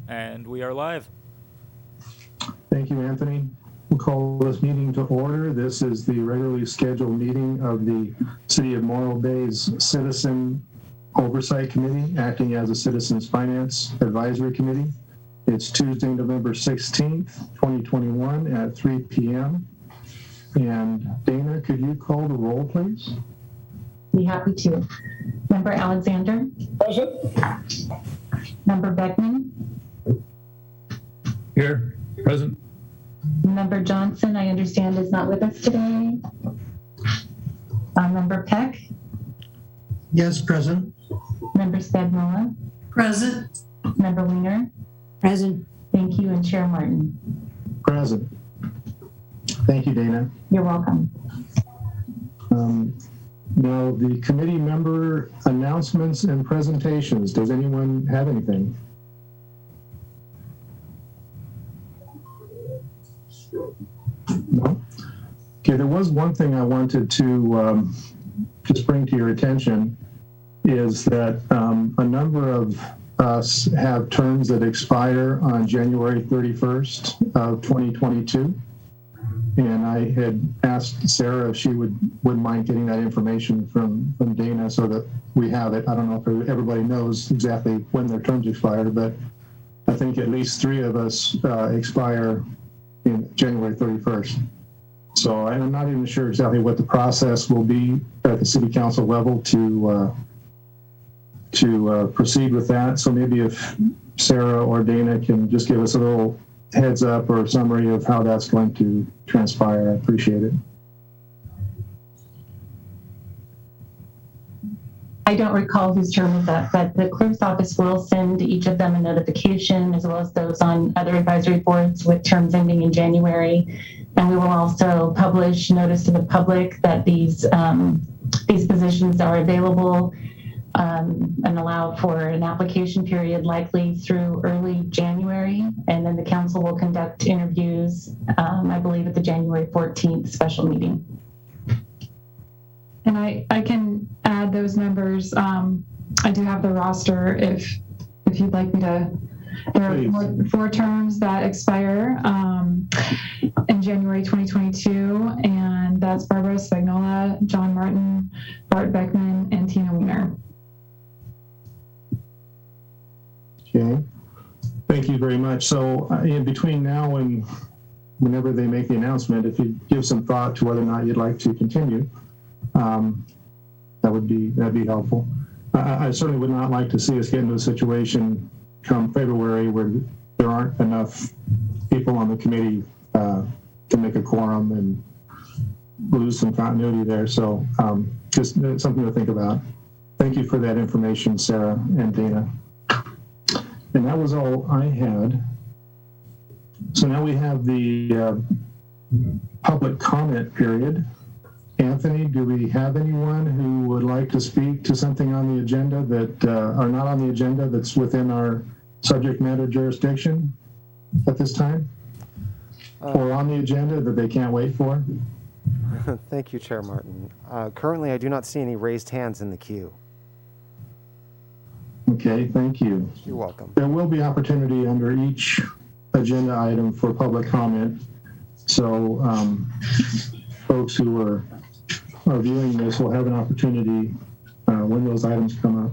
And we are live. Thank you, Anthony. We'll call this meeting to order. This is the regularly scheduled meeting of the City of Morro Bay's Citizen Oversight Committee, acting as a Citizens Finance Advisory Committee. It's Tuesday, November 16th, 2021 at 3 p.m. And Dana, could you call the roll, please? Be happy to. Member Alexander? Present. Member Beckman? Here. Present. Member Johnson, I understand, is not with us today. Member Peck? Yes, present. Member Spagnola? Present. Member Weiner? Present. Thank you, and Chair Martin. Present. Thank you, Dana. You're welcome. Now, the committee member announcements and presentations. Does anyone have anything? No? Okay, there was one thing I wanted to just bring to your attention is that a number of us have terms that expire on January 31st of 2022. And I had asked Sara if she wouldn't mind getting that information from Dana so that we have it. I don't know if everybody knows exactly when their terms expire, but I think at least 3 of us expire in January 31st. So I'm not even sure exactly what the process will be at the city council level to proceed with that. So maybe if Sara or Dana can just give us a little heads up or a summary of how that's going to transpire, I appreciate it. I don't recall whose term is up, but the clerk's office will send each of them a notification, as well as those on other advisory boards with terms ending in January. And we will also publish notice to the public that these positions are available, and allow for an application period likely through early January. And then the council will conduct interviews, I believe, at the January 14th special meeting. And I can add those members. I do have the roster if you'd like me to. There are 4 terms that expire in January 2022, and that's Barbara Spagnola, John Martin, Bart Beckman, and Tina Weiner. Okay, thank you very much. So in between now and whenever they make the announcement, if you give some thought to whether or not you'd like to continue, that'd be helpful. I certainly would not like to see us get into a situation come February where there aren't enough people on the committee to make a quorum and lose some continuity there. So just something to think about. Thank you for that information, Sara and Dana. And that was all I had. So now we have the public comment period. Anthony, do we have anyone who would like to speak to something on the agenda that are not on the agenda that's within our subject matter jurisdiction at this time? Or on the agenda that they can't wait for? Thank you, Chair Martin. Currently, I do not see any raised hands in the queue. Okay, thank you. You're welcome. There will be opportunity under each agenda item for public comment. So folks who are viewing this will have an opportunity when those items come up.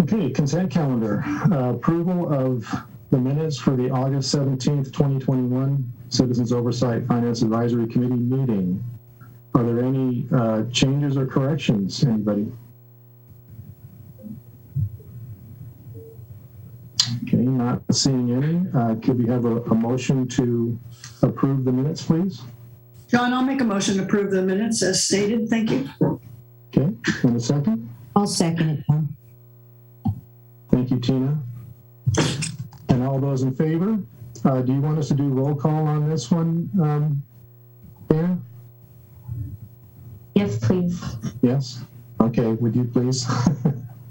Okay, consent calendar. Approval of the minutes for the August 17th, 2021 Citizens Oversight Finance Advisory Committee meeting. Are there any changes or corrections, anybody? Okay, not seeing any. Could we have a motion to approve the minutes, please? John, I'll make a motion to approve the minutes as stated. Thank you. Okay, and a second? I'll second it, John. Thank you, Tina. And all those in favor? Do you want us to do roll call on this one, Dana? Yes, please. Yes? Okay, would you please?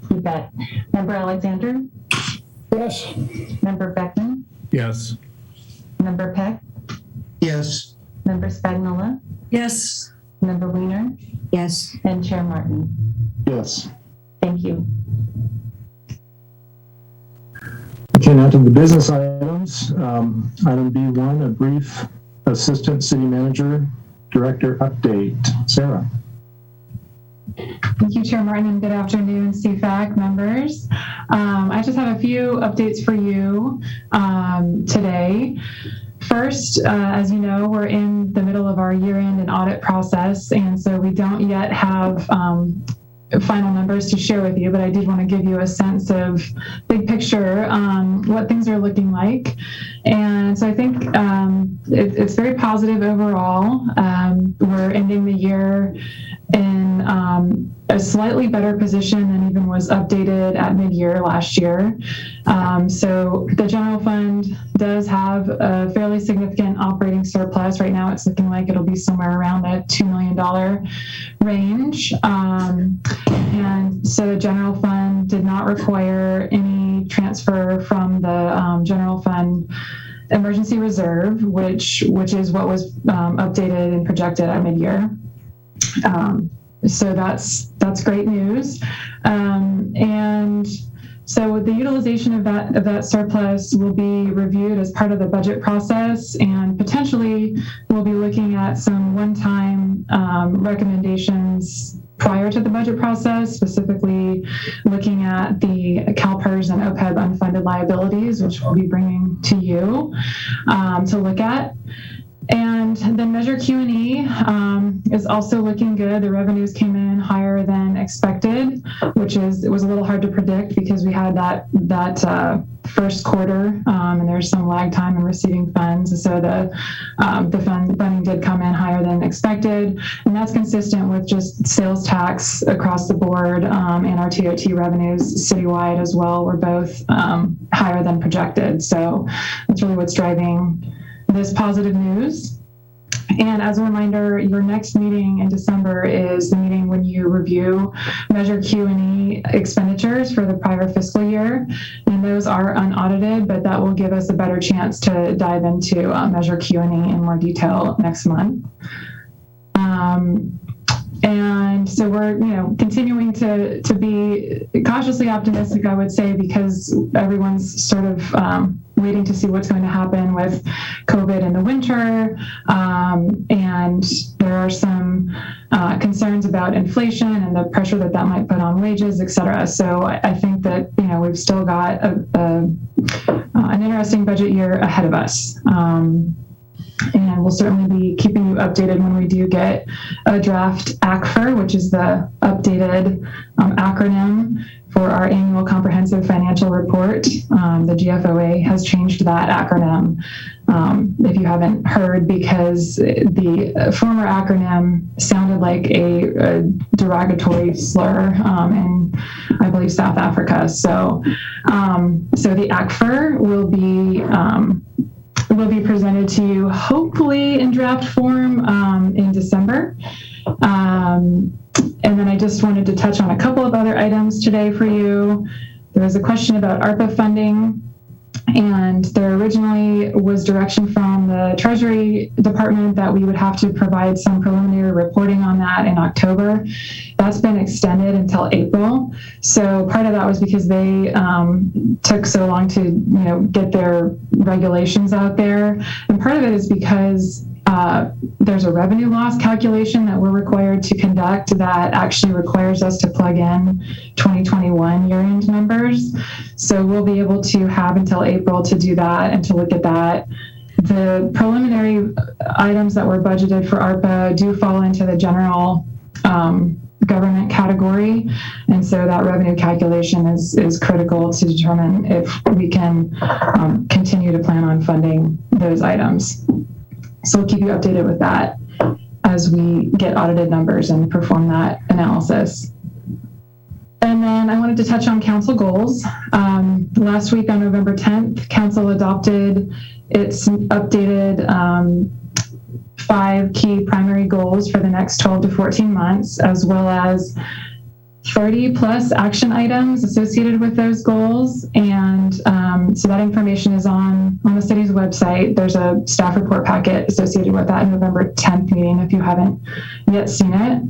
You bet. Member Alexander? Yes. Member Beckman? Yes. Member Peck? Yes. Member Spagnola? Yes. Member Weiner? Yes. And Chair Martin. Yes. Thank you. Okay, now to the business items. Item B1, a brief Assistant City Manager Director update. Sarah. Thank you, Chair Martin, and good afternoon, CFAC members. I just have a few updates for you today. First, as you know, we're in the middle of our year-end and audit process, and so we don't yet have final numbers to share with you, but I did want to give you a sense of big picture what things are looking like. And so I think it's very positive overall. We're ending the year in a slightly better position than even was updated at mid-year last year. So the general fund does have a fairly significant operating surplus. Right now it's looking like it'll be somewhere around the $2 million range. And so the general fund did not require any transfer from the general fund emergency reserve, which is what was updated and projected at mid-year. So that's great news. And so the utilization of that surplus will be reviewed as part of the budget process, and potentially we'll be looking at some one-time recommendations prior to the budget process, specifically looking at the CalPERS and OPEB unfunded liabilities, which we'll be bringing to you to look at. And then Measure Q&E is also looking good. The revenues came in higher than expected, it was a little hard to predict because we had that first quarter, and there's some lag time in receiving funds. So the funding did come in higher than expected, and that's consistent with just sales tax across the board, and our TOT revenues citywide as well were both higher than projected. So that's really what's driving this positive news. And as a reminder, your next meeting in December is the meeting when you review Measure Q&E expenditures for the prior fiscal year. And those are unaudited, but that will give us a better chance to dive into Measure Q&E in more detail next month. And so we're, continuing to be cautiously optimistic, I would say, because everyone's sort of waiting to see what's going to happen with COVID in the winter. And there are some concerns about inflation and the pressure that might put on wages, et cetera. So I think that, we've still got an interesting budget year ahead of us. And we'll certainly be keeping you updated when we do get a draft ACFR, which is the updated acronym for our annual comprehensive financial report. The GFOA has changed that acronym, if you haven't heard, because the former acronym sounded like a derogatory slur in, I believe, South Africa. So the ACFR will be presented to you hopefully in draft form in December. And then I just wanted to touch on a couple of other items today for you. There was a question about ARPA funding, and there originally was direction from the Treasury Department that we would have to provide some preliminary reporting on that in October. That's been extended until April. So part of that was because they took so long to, get their regulations out there. And part of it is because there's a revenue loss calculation that we're required to conduct that actually requires us to plug in 2021 year-end numbers. So we'll be able to have until April to do that and to look at that. The preliminary items that were budgeted for ARPA do fall into the general government category. And so that revenue calculation is critical to determine if we can continue to plan on funding those items. So we'll keep you updated with that as we get audited numbers and perform that analysis. And then I wanted to touch on council goals. Last week on November 10th, council adopted its updated 5 key primary goals for the next 12 to 14 months, as well as 30 plus action items associated with those goals. And so that information is on the city's website. There's a staff report packet associated with that November 10th meeting if you haven't yet seen it.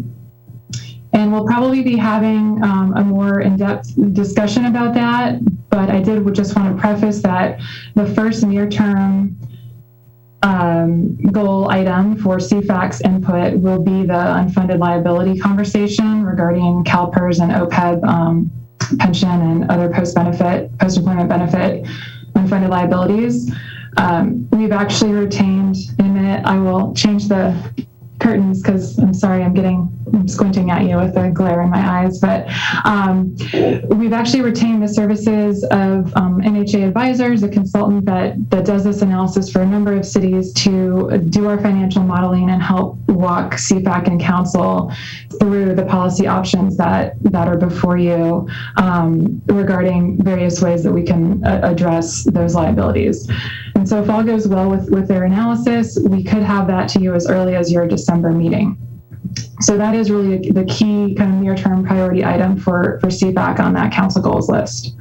And we'll probably be having a more in-depth discussion about that. But I did just want to preface that the first near-term goal item for CFAC's input will be the unfunded liability conversation regarding CalPERS and OPEB pension and other post-employment benefit unfunded liabilities. We've actually retained, in a minute, I will change the curtains because I'm sorry, I'm squinting at you with a glare in my eyes, but we've actually retained the services of NHA Advisors, a consultant that does this analysis for a number of cities to do our financial modeling and help walk CFAC and council through the policy options that are before you regarding various ways that we can address those liabilities. And so if all goes well with their analysis, we could have that to you as early as your December meeting. So that is really the key kind of near-term priority item for CFAC on that council goals list.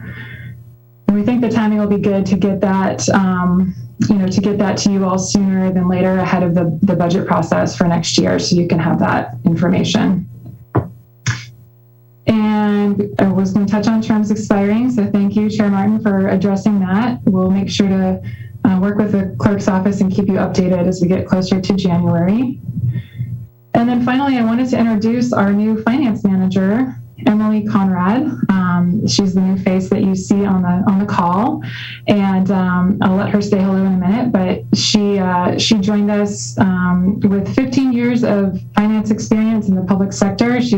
And we think the timing will be good to get that, to get that to you all sooner than later ahead of the budget process for next year, so you can have that information. And I was going to touch on terms expiring, so thank you, Chair Martin, for addressing that. We'll make sure to work with the clerk's office and keep you updated as we get closer to January. And then finally, I wanted to introduce our new finance manager, Emily Conrad. She's the new face that you see on the call, and I'll let her say hello in a minute. But she joined us with 15 years of finance experience in the public sector. She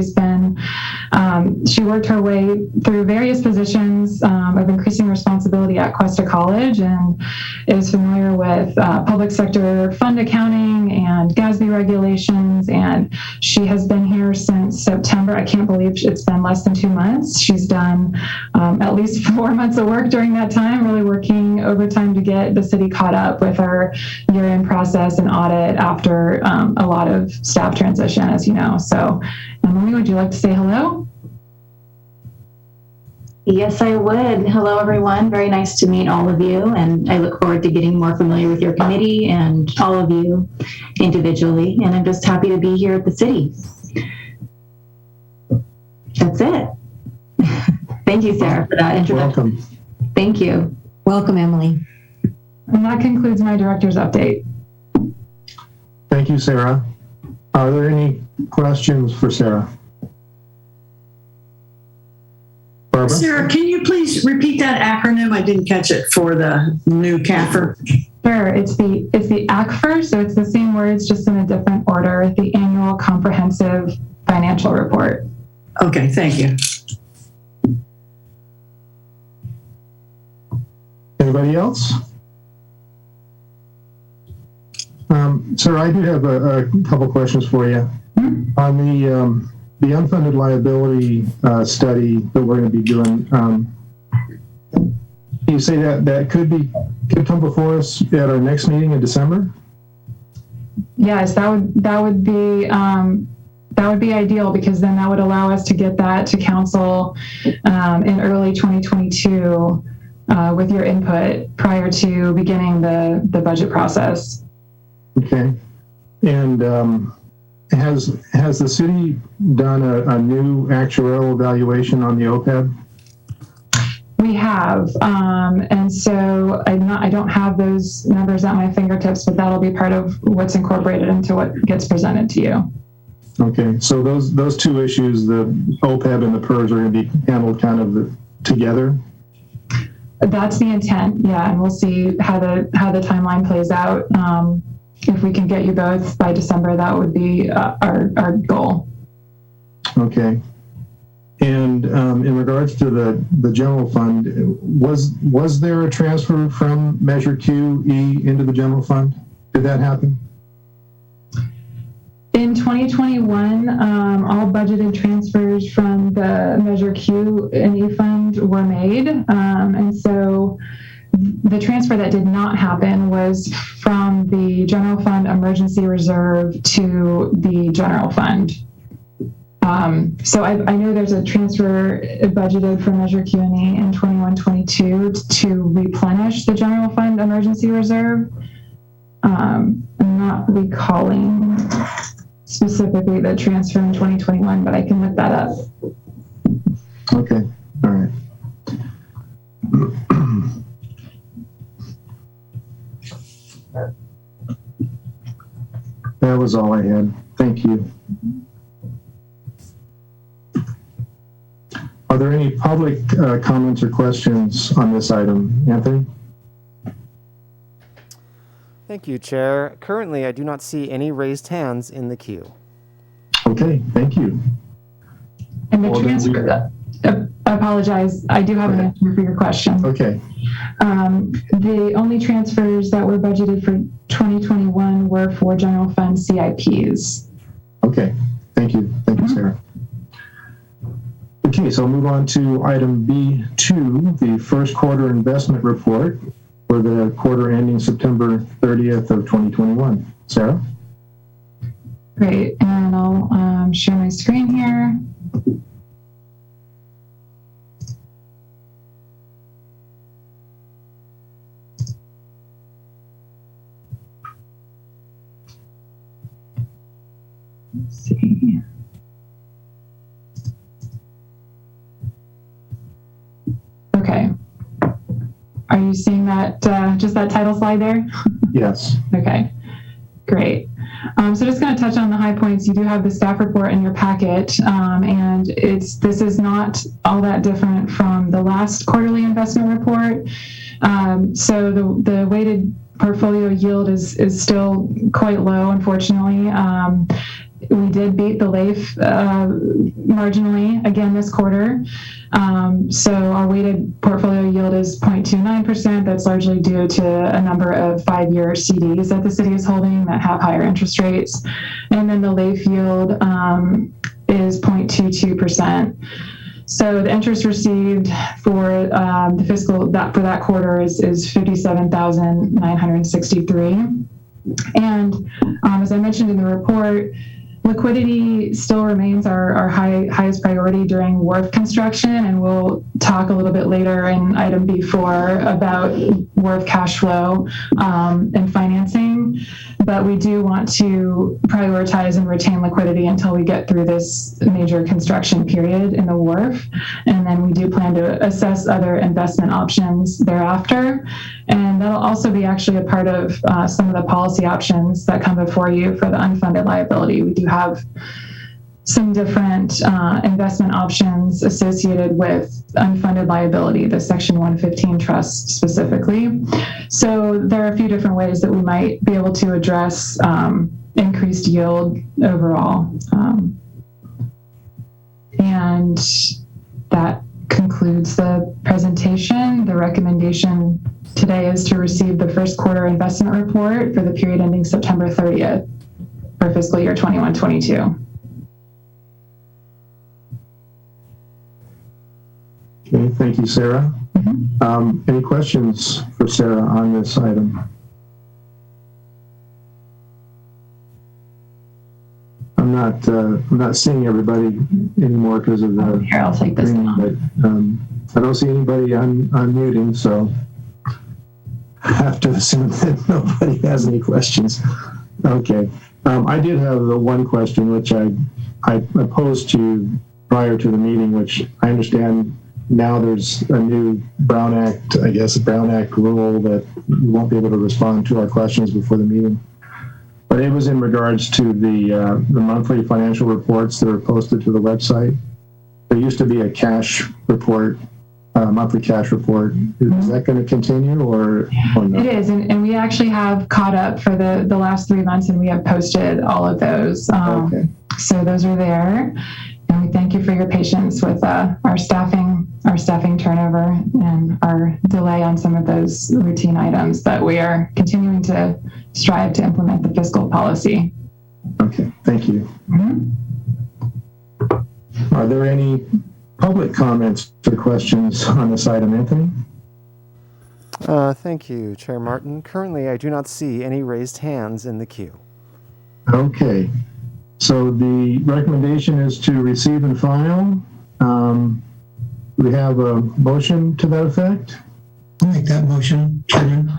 worked her way through various positions of increasing responsibility at Cuesta College, and is familiar with public sector fund accounting and GASB regulations. And she has been here since September. I can't believe it's been less than 2 months. She's done at least 4 months of work during that time, really working overtime to get the city caught up with our year-end process and audit after a lot of staff transition, as you know. So, Emily, would you like to say hello? Yes, I would. Hello, everyone. Very nice to meet all of you. And I look forward to getting more familiar with your committee and all of you individually. And I'm just happy to be here at the city. That's it. Thank you, Sarah, for that introduction. Welcome. Thank you. Welcome, Emily. And that concludes my director's update. Thank you, Sarah. Are there any questions for Sarah? Barbara? Sarah, can you please repeat that acronym? I didn't catch it for the new CAFR. Sure, it's the ACFR, so it's the same words, just in a different order, the Annual Comprehensive Financial Report. Okay, thank you. Anybody else? Sir, I do have a couple questions for you. On the unfunded liability study that we're going to be doing, you say that could come before us at our next meeting in December? Yes, that would be ideal, because then that would allow us to get that to council in early 2022 with your input prior to beginning the budget process. Okay. And has the city done a new actuarial evaluation on the OPEB? We have, and so I don't have those numbers at my fingertips, but that'll be part of what's incorporated into what gets presented to you. Okay, so those two issues, the OPEB and the PERS, are going to be handled kind of together? That's the intent, yeah, and we'll see how the timeline plays out. If we can get you both by December, that would be our goal. Okay. And in regards to the general fund, was there a transfer from Measure QE into the general fund? Did that happen? In 2021, all budgeted transfers from the Measure Q and E fund were made. And so the transfer that did not happen was from the general fund emergency reserve to the general fund. So I know there's a transfer budgeted for Measure Q and E in 21-22 to replenish the general fund emergency reserve. I'm not recalling specifically the transfer in 2021, but I can look that up. Okay, all right. That was all I had. Thank you. Are there any public comments or questions on this item? Anthony? Thank you, Chair. Currently, I do not see any raised hands in the queue. Okay, thank you. And the Well, then transfer, I apologize, I do have an answer for your question. Okay, The only transfers that were budgeted for 2021 were for general fund CIPs. okay. Thank you. Thank you, Sarah. Okay, so I'll move on to item B2, the first quarter investment report for the quarter ending September 30th of 2021. Sarah? Great, and I'll share my screen here. Let's see. Okay. Are you seeing that, just that title slide there? Yes. Okay, great. So just going to touch on the high points. You do have the staff report in your packet, and this is not all that different from the last quarterly investment report. So the weighted portfolio yield is still quite low, unfortunately. We did beat the LAIF marginally again this quarter. So our weighted portfolio yield is 0.29%. That's largely due to a number of 5-year CDs that the city is holding that have higher interest rates. And then the LAIF yield is 0.22%. So the interest received for the fiscal for that quarter is $57,963. And as I mentioned in the report, liquidity still remains our highest priority during wharf construction, and we'll talk a little bit later in item B4 about wharf cash flow and financing. But we do want to prioritize and retain liquidity until we get through this major construction period in the wharf. And then we do plan to assess other investment options thereafter. And that'll also be actually a part of some of the policy options that come before you for the unfunded liability. We do have some different investment options associated with unfunded liability, the Section 115 trust specifically. So there are a few different ways that we might be able to address increased yield overall. And that concludes the presentation. The recommendation today is to receive the first quarter investment report for the period ending September 30th for fiscal year 21-22. Okay, thank you, Sarah. Any questions for Sarah on this item? I'm not seeing everybody anymore because of the Here, I'll take this screen, down. but I don't see anybody unmuting, so I have to assume that nobody has any questions. Okay. I did have the one question which I posed to you prior to the meeting, which I understand now there's a new Brown Act rule that you won't be able to respond to our questions before the meeting. But it was in regards to the monthly financial reports that are posted to the website. There used to be a cash report, monthly cash report. Is that going to continue or no? It is, and we actually have caught up for the last 3 months, and we have posted all of those. Okay. So those are there. And we thank you for your patience with our staffing turnover and our delay on some of those routine items, but we are continuing to strive to implement the fiscal policy. Okay, thank you. Mm-hmm. Are there any public comments or questions on this item, Anthony? Thank you, Chair Martin. Currently, I do not see any raised hands in the queue. Okay. So the recommendation is to receive and file. We have a motion to that effect. I'll make that motion, Chairman.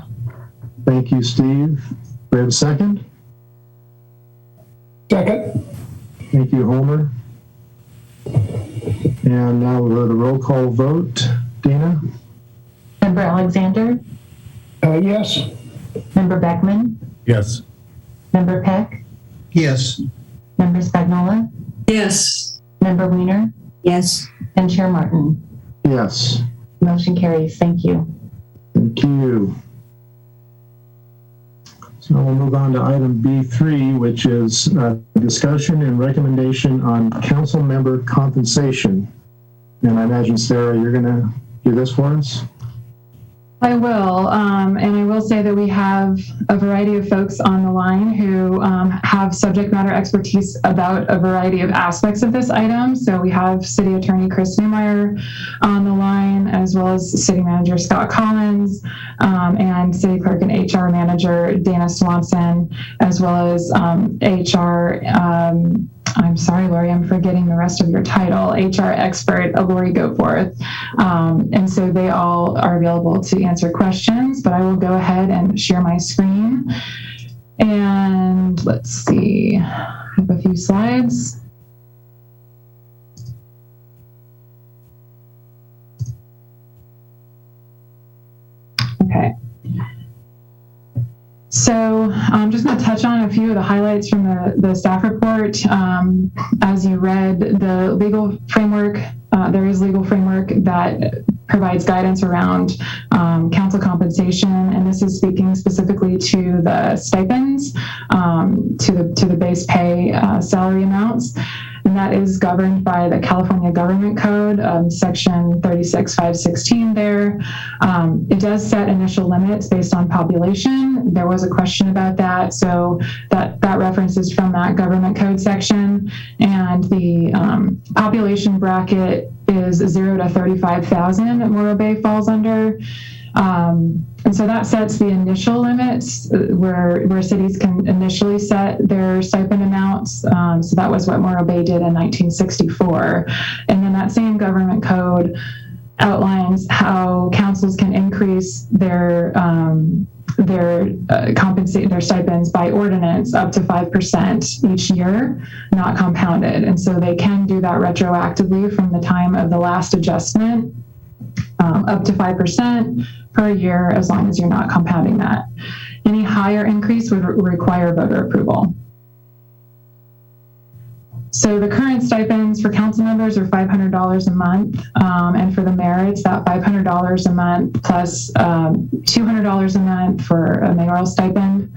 Thank you, Steve. We have a second? Second. Thank you, Homer. And now we'll go to roll call vote. Dina? Member Alexander, Yes. Member Beckman, Yes. Member Peck, Yes. Member Spagnola, Yes. Member Weiner, Yes. and Chair Martin. Yes. Motion carries. Thank you. Thank you. So we'll move on to item B3, which is discussion and recommendation on council member compensation. And I imagine, Sarah, you're going to do this for us? I will, and I will say that we have a variety of folks on the line who have subject matter expertise about a variety of aspects of this item. So we have City Attorney Chris Newmeyer on the line, as well as City Manager Scott Collins, and City Clerk and HR Manager Dana Swanson, as well as HR. I'm sorry, Lori, I'm forgetting the rest of your title, HR expert, Lori Goforth. And so they all are available to answer questions, but I will go ahead and share my screen. And let's see, I have a few slides. Okay. So I'm just going to touch on a few of the highlights from the staff report. As you read, the legal framework, there is legal framework that provides guidance around council compensation, and this is speaking specifically to the stipends, to the base pay salary amounts. And that is governed by the California Government Code, section 36516 there. It does set initial limits based on population. There was a question about that. So that reference is from that Government Code section. And the population bracket is 0 to 35,000 that Morro Bay falls under. And so that sets the initial limits where cities can initially set their stipend amounts. So that was what Morro Bay did in 1964. And then that same government code outlines how councils can increase their stipends by ordinance up to 5% each year, not compounded. And so they can do that retroactively from the time of the last adjustment, up to 5% per year, as long as you're not compounding that. Any higher increase would require voter approval. So the current stipends for council members are $500 a month, and for the mayor, it's that $500 a month plus $200 a month for a mayoral stipend.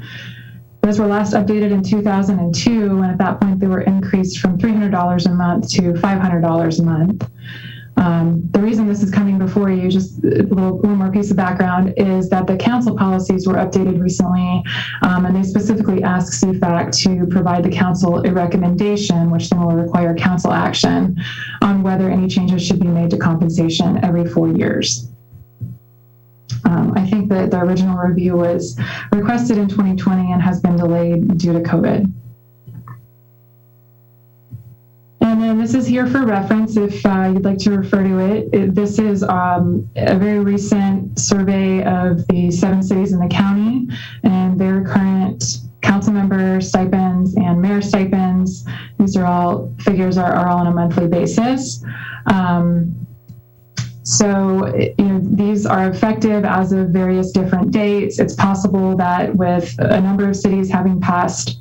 Those were last updated in 2002, and at that point they were increased from $300 a month to $500 a month. The reason this is coming before you, just a little more piece of background, is that the council policies were updated recently, and they specifically ask CFAC to provide the council a recommendation, which then will require council action on whether any changes should be made to compensation every 4 years. I think that the original review was requested in 2020 and has been delayed due to COVID. And then this is here for reference if you'd like to refer to it. This is a very recent survey of the 7 cities in the county and their current council member stipends and mayor stipends. These are all figures are all on a monthly basis. So these are effective as of various different dates. It's possible that with a number of cities having passed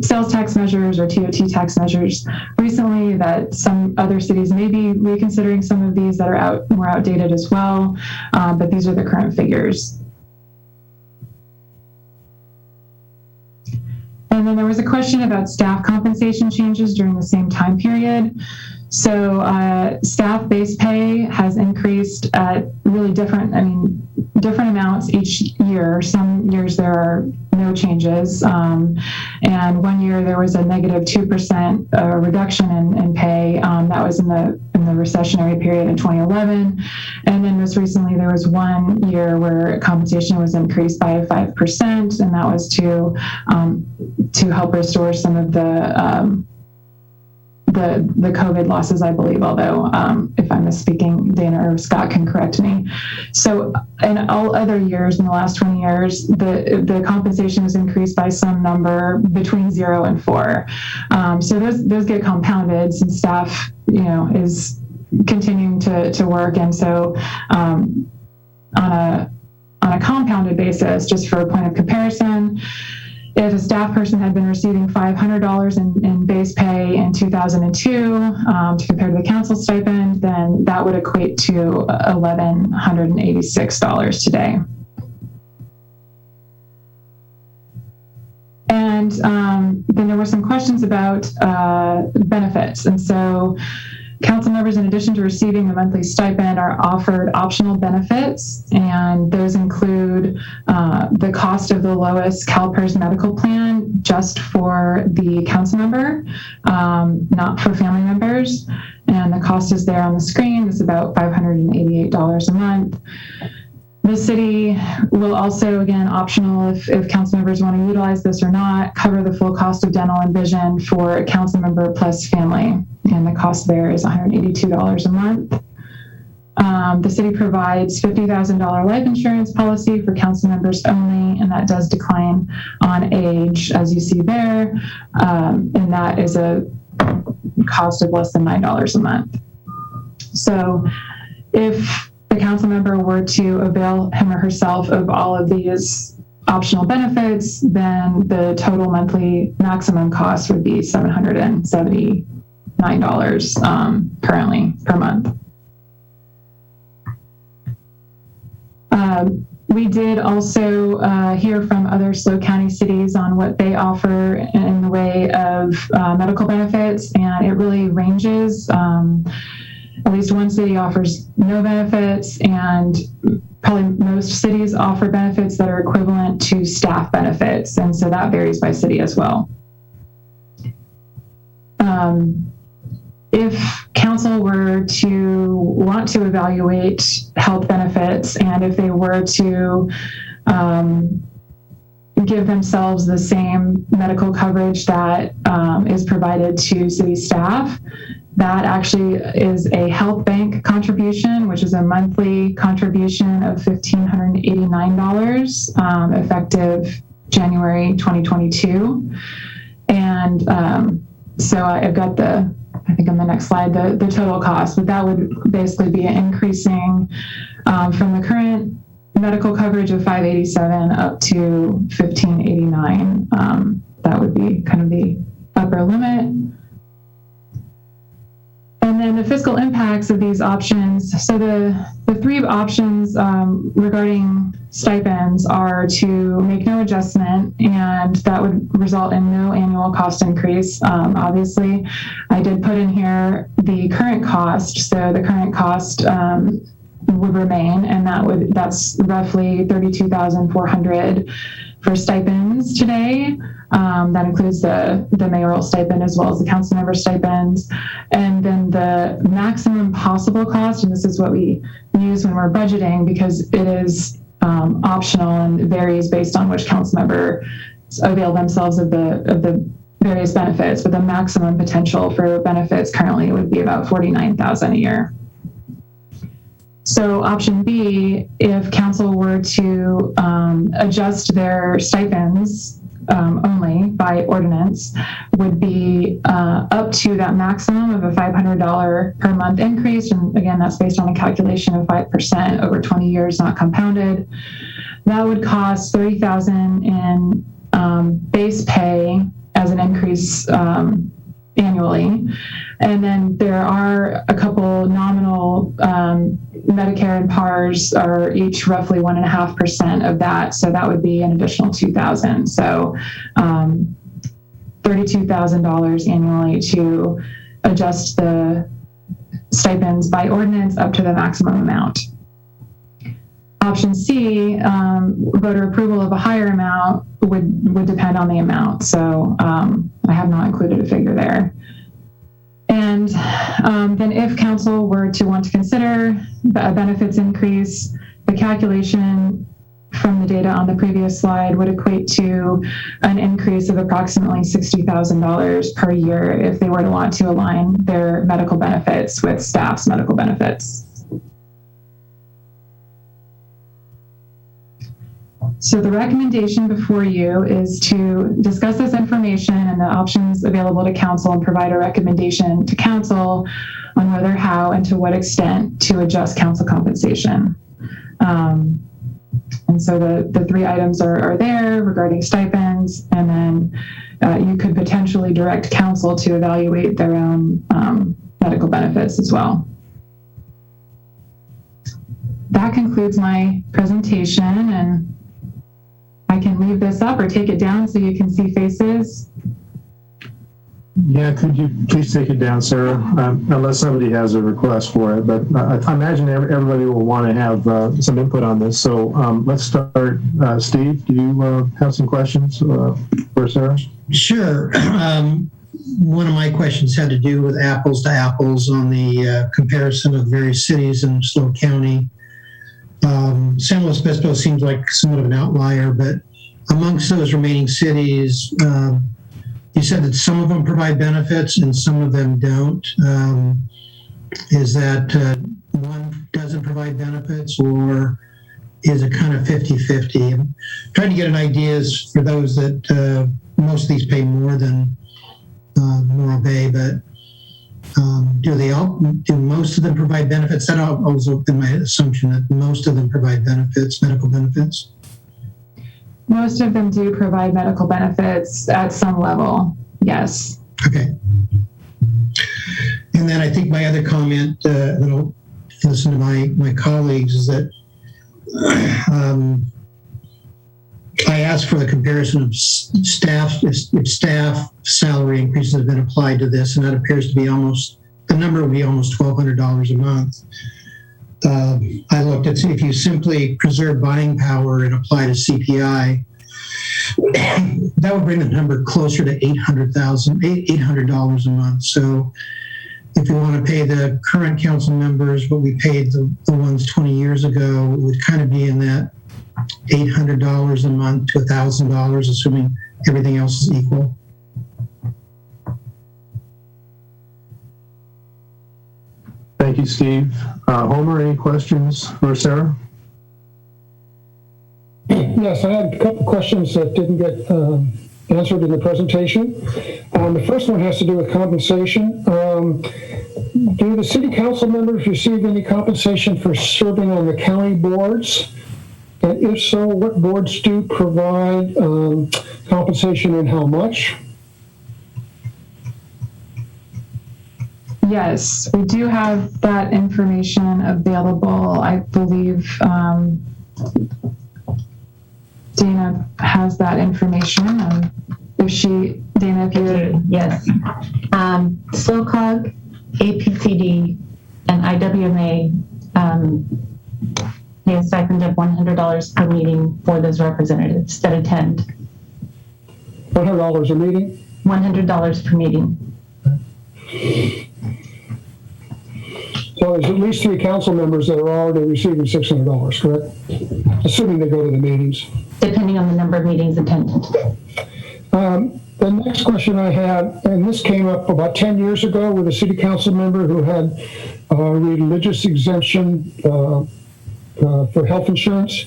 sales tax measures or TOT tax measures recently, that some other cities may be reconsidering some of these that are more outdated as well, but these are the current figures. And then there was a question about staff compensation changes during the same time period. So staff base pay has increased at really different amounts each year. Some years there are no changes. And one year there was a negative 2% reduction in pay. That was in the recessionary period in 2011. And then most recently there was 1 year where compensation was increased by 5%, and that was to help restore some of the the COVID losses, I believe, although if I'm misspeaking, Dana or Scott can correct me. So in all other years in the last 20 years, the compensation was increased by some number between 0 and 4. So those get compounded since staff, is continuing to work. And so on a compounded basis, just for a point of comparison, if a staff person had been receiving $500 in base pay in 2002 to compare to the council stipend, then that would equate to $1,186 today. And then there were some questions about benefits. And so council members, in addition to receiving the monthly stipend, are offered optional benefits, and those include the cost of the lowest CalPERS medical plan just for the council member, not for family members. And the cost is there on the screen. It's about $588 a month. The city will also, again, optional if council members want to utilize this or not, cover the full cost of dental and vision for council member plus family. And the cost there is $182 a month. The city provides $50,000 life insurance policy for council members only, and that does decline on age, as you see there. And that is a cost of less than $9 a month. So if the council member were to avail him or herself of all of these optional benefits, then the total monthly maximum cost would be $779 currently per month. We did also hear from other SLO County cities on what they offer in the way of medical benefits, and it really ranges. At least one city offers no benefits, and probably most cities offer benefits that are equivalent to staff benefits, and so that varies by city as well. If council were to want to evaluate health benefits, and if they were to give themselves the same medical coverage that is provided to city staff, that actually is a health bank contribution, which is a monthly contribution of $1,589, effective January 2022. And so I've got I think on the next slide, the total cost, but that would basically be increasing from the current medical coverage of $587 up to $1,589. That would be kind of the upper limit. And then the fiscal impacts of these options. So the three options regarding stipends are to make no adjustment, and that would result in no annual cost increase. Obviously, I did put in here the current cost. So the current cost would remain, and that's roughly $32,400 for stipends today. That includes the mayoral stipend as well as the council member stipends. And then the maximum possible cost, and this is what we use when we're budgeting because it is optional and varies based on which council member avail themselves of the various benefits, but the maximum potential for benefits currently would be about $49,000 a year. So option B, if council were to adjust their stipends only by ordinance, would be up to that maximum of a $500 per month increase. And again, that's based on a calculation of 5% over 20 years, not compounded. That would cost $30,000 in base pay as an increase annually. And then there are a couple nominal Medicare and PARS are each roughly 1.5% of that. So that would be an additional $2,000. So $32,000 annually to adjust the stipends by ordinance up to the maximum amount. Option C, voter approval of a higher amount would depend on the amount. So I have not included a figure there. And then if council were to want to consider a benefits increase, the calculation from the data on the previous slide would equate to an increase of approximately $60,000 per year if they were to want to align their medical benefits with staff's medical benefits. So the recommendation before you is to discuss this information and the options available to council and provide a recommendation to council on whether, how, and to what extent to adjust council compensation. And so the three items are there regarding stipends, and then you could potentially direct council to evaluate their own medical benefits as well. That concludes my presentation, and I can leave this up or take it down so you can see faces. Yeah, could you please take it down, Sarah, unless somebody has a request for it. But I imagine everybody will want to have some input on this. So let's start. Steve, do you have some questions for Sarah? Sure. One of my questions had to do with apples to apples on the comparison of various cities in Snow County. San Luis Obispo seems like somewhat of an outlier, but amongst those remaining cities, you said that some of them provide benefits and some of them don't. Is that one doesn't provide benefits, or is it kind of 50-50? I'm trying to get an idea as for those that most of these pay more than Morro Bay, but do most of them provide benefits? That also been my assumption that most of them provide benefits, medical benefits. Most of them do provide medical benefits at some level, yes. Okay. And then I think my other comment that I'll listen to my colleagues is that I asked for the comparison of staff, if staff salary increases have been applied to this, and that appears to be the number would be almost $1,200 a month. I looked at, if you simply preserve buying power and apply to CPI, that would bring the number closer to $800 a month. So if we want to pay the current council members what we paid the ones 20 years ago, it would kind of be in that $800 a month to $1,000, assuming everything else is equal. Thank you, Steve. Homer, any questions for Sarah? Yes, I had a couple questions that didn't get answered in the presentation. The first one has to do with compensation. Do the city council members receive any compensation for serving on the county boards? And if so, what boards do provide compensation and how much? Yes, we do have that information available. I believe Dana has that information. Dana, if you would. Yes. SLOCOG, APCD, and IWMA pay a stipend of $100 per meeting for those representatives that attend. $100 a meeting? $100 per meeting. So there's at least 3 council members that are already receiving $600, correct? Assuming they go to the meetings. Depending on the number of meetings attended. The next question I had, and this came up about 10 years ago with a city council member who had religious exemption for health insurance,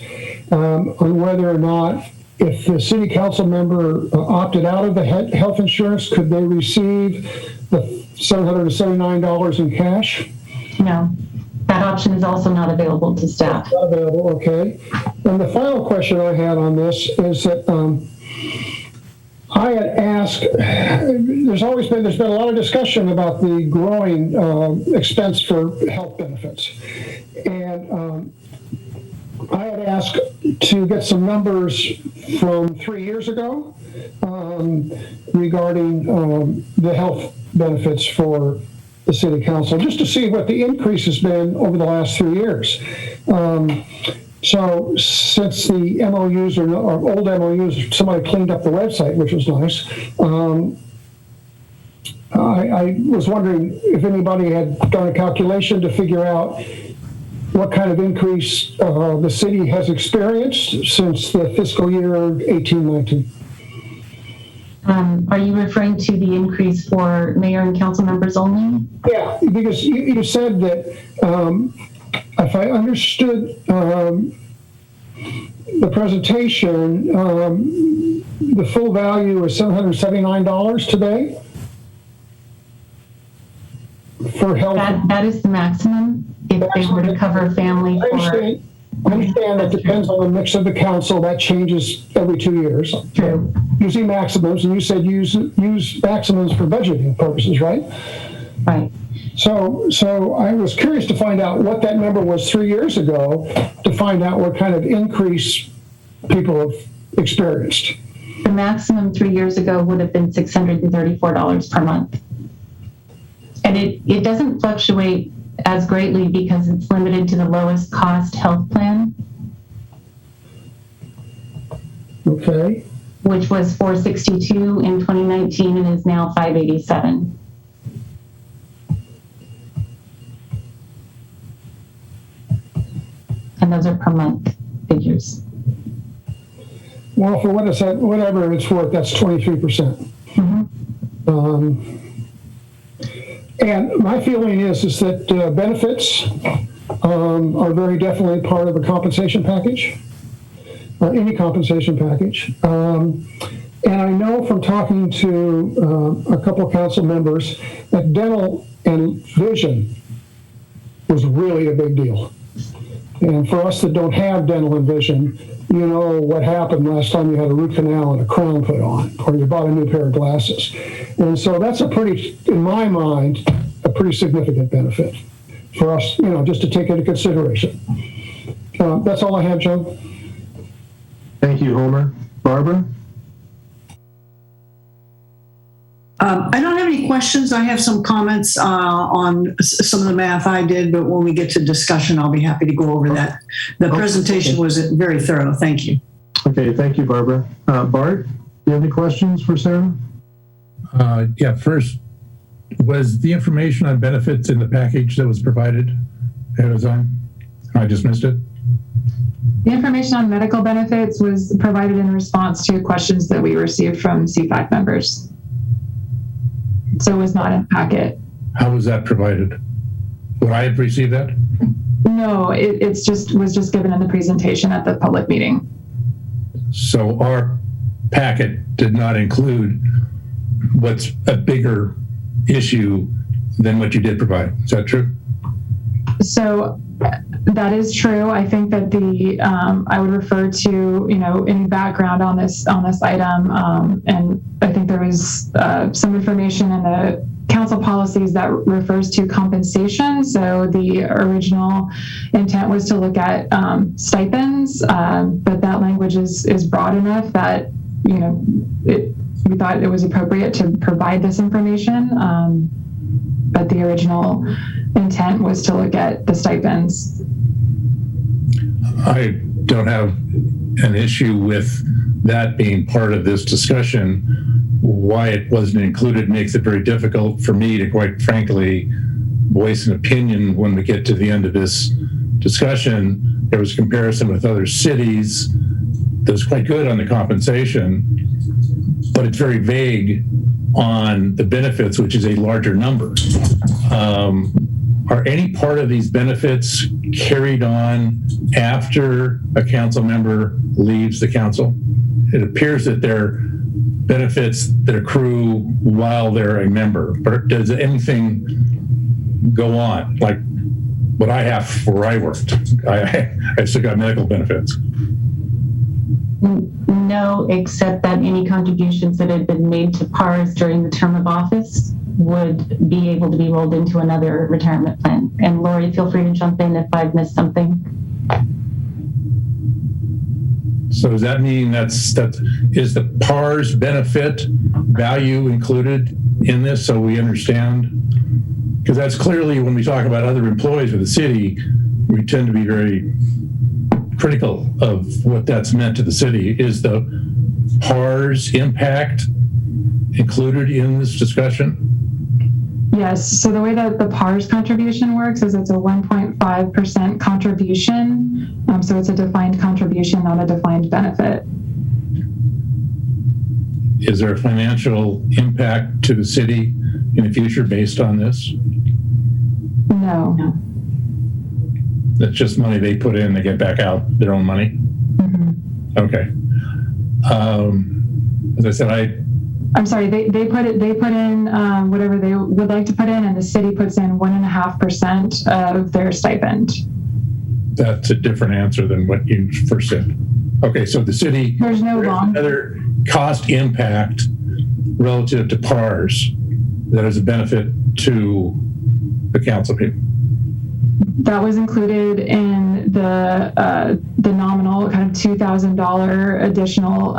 on whether or not, if the city council member opted out of the health insurance, could they receive the $779 in cash? No, that option is also not available to staff. Not available, okay. And the final question I had on this is that I had asked, there's been a lot of discussion about the growing expense for health benefits. And I had asked to get some numbers from 3 years ago regarding the health benefits for the city council, just to see what the increase has been over the last 3 years. So since the MOUs or old MOUs, somebody cleaned up the website, which was nice. I was wondering if anybody had done a calculation to figure out what kind of increase the city has experienced since the fiscal year 18-19. Are you referring to the increase for mayor and council members only? Yeah, because you said that, if I understood the presentation, the full value is $779 today for health. That is the maximum if they were to cover family for. I understand that depends on the mix of the council. That changes every 2 years. True. Using maximums, and you said use maximums for budgeting purposes, right? Right. So I was curious to find out what that number was 3 years ago, to find out what kind of increase people have experienced. The maximum 3 years ago would have been $634 per month. And it doesn't fluctuate as greatly because it's limited to the lowest cost health plan. Okay. Which was $462 in 2019 and is now $587. And those are per month figures. Well, for what is that, whatever it's worth, that's 23%. Mm-hmm. And my feeling is that benefits are very definitely part of a compensation package, any compensation package. And I know from talking to a couple of council members that dental and vision was really a big deal. And for us that don't have dental and vision, you know what happened last time you had a root canal and a crown put on, or you bought a new pair of glasses. And so that's in my mind, a pretty significant benefit for us, just to take into consideration. That's all I have, John. Thank you, Homer. Barbara? I don't have any questions. I have some comments on some of the math I did, but when we get to discussion, I'll be happy to go over that. The presentation was very thorough. Thank you. Okay, thank you, Barbara. Bart, do you have any questions for Sara? Yeah, first, was the information on benefits in the package that was provided ahead of time? I just missed it. The information on medical benefits was provided in response to questions that we received from CFAC members. So it was not in the packet. How was that provided? Would I have received that? No, it was just given in the presentation at the public meeting. So our packet did not include what's a bigger issue than what you did provide. Is that true? So that is true. I think that I would refer to any background on this item, and I think there was some information in the council policies that refers to compensation. So the original intent was to look at stipends, but that language is broad enough that we thought it was appropriate to provide this information. But the original intent was to look at the stipends. I don't have an issue with that being part of this discussion. Why it wasn't included makes it very difficult for me to, quite frankly, voice an opinion when we get to the end of this discussion. There was a comparison with other cities that was quite good on the compensation, but it's very vague on the benefits, which is a larger number. Are any part of these benefits carried on after a council member leaves the council? It appears that they're benefits that accrue while they're a member, but does anything go on? Like what I have where I worked, I still got medical benefits. No, except that any contributions that had been made to PARS during the term of office would be able to be rolled into another retirement plan. And Lori, feel free to jump in if I've missed something. So does that mean that is the PARS benefit value included in this, so we understand? Because that's clearly, when we talk about other employees of the city, we tend to be very critical of what that's meant to the city. Is the PARS impact included in this discussion? Yes. So the way that the PARS contribution works is it's a 1.5% contribution. So it's a defined contribution, not a defined benefit. Is there a financial impact to the city in the future based on this? No. That's just money they put in, they get back out their own money? Mm-hmm. Okay. As I said, I'm sorry, they put in whatever they would like to put in, and the city puts in 1.5% of their stipend. That's a different answer than what you first said. Okay, so the city, there's no wrong. Another cost impact relative to PARS that is a benefit to the council people. That was included in the nominal kind of $2,000 additional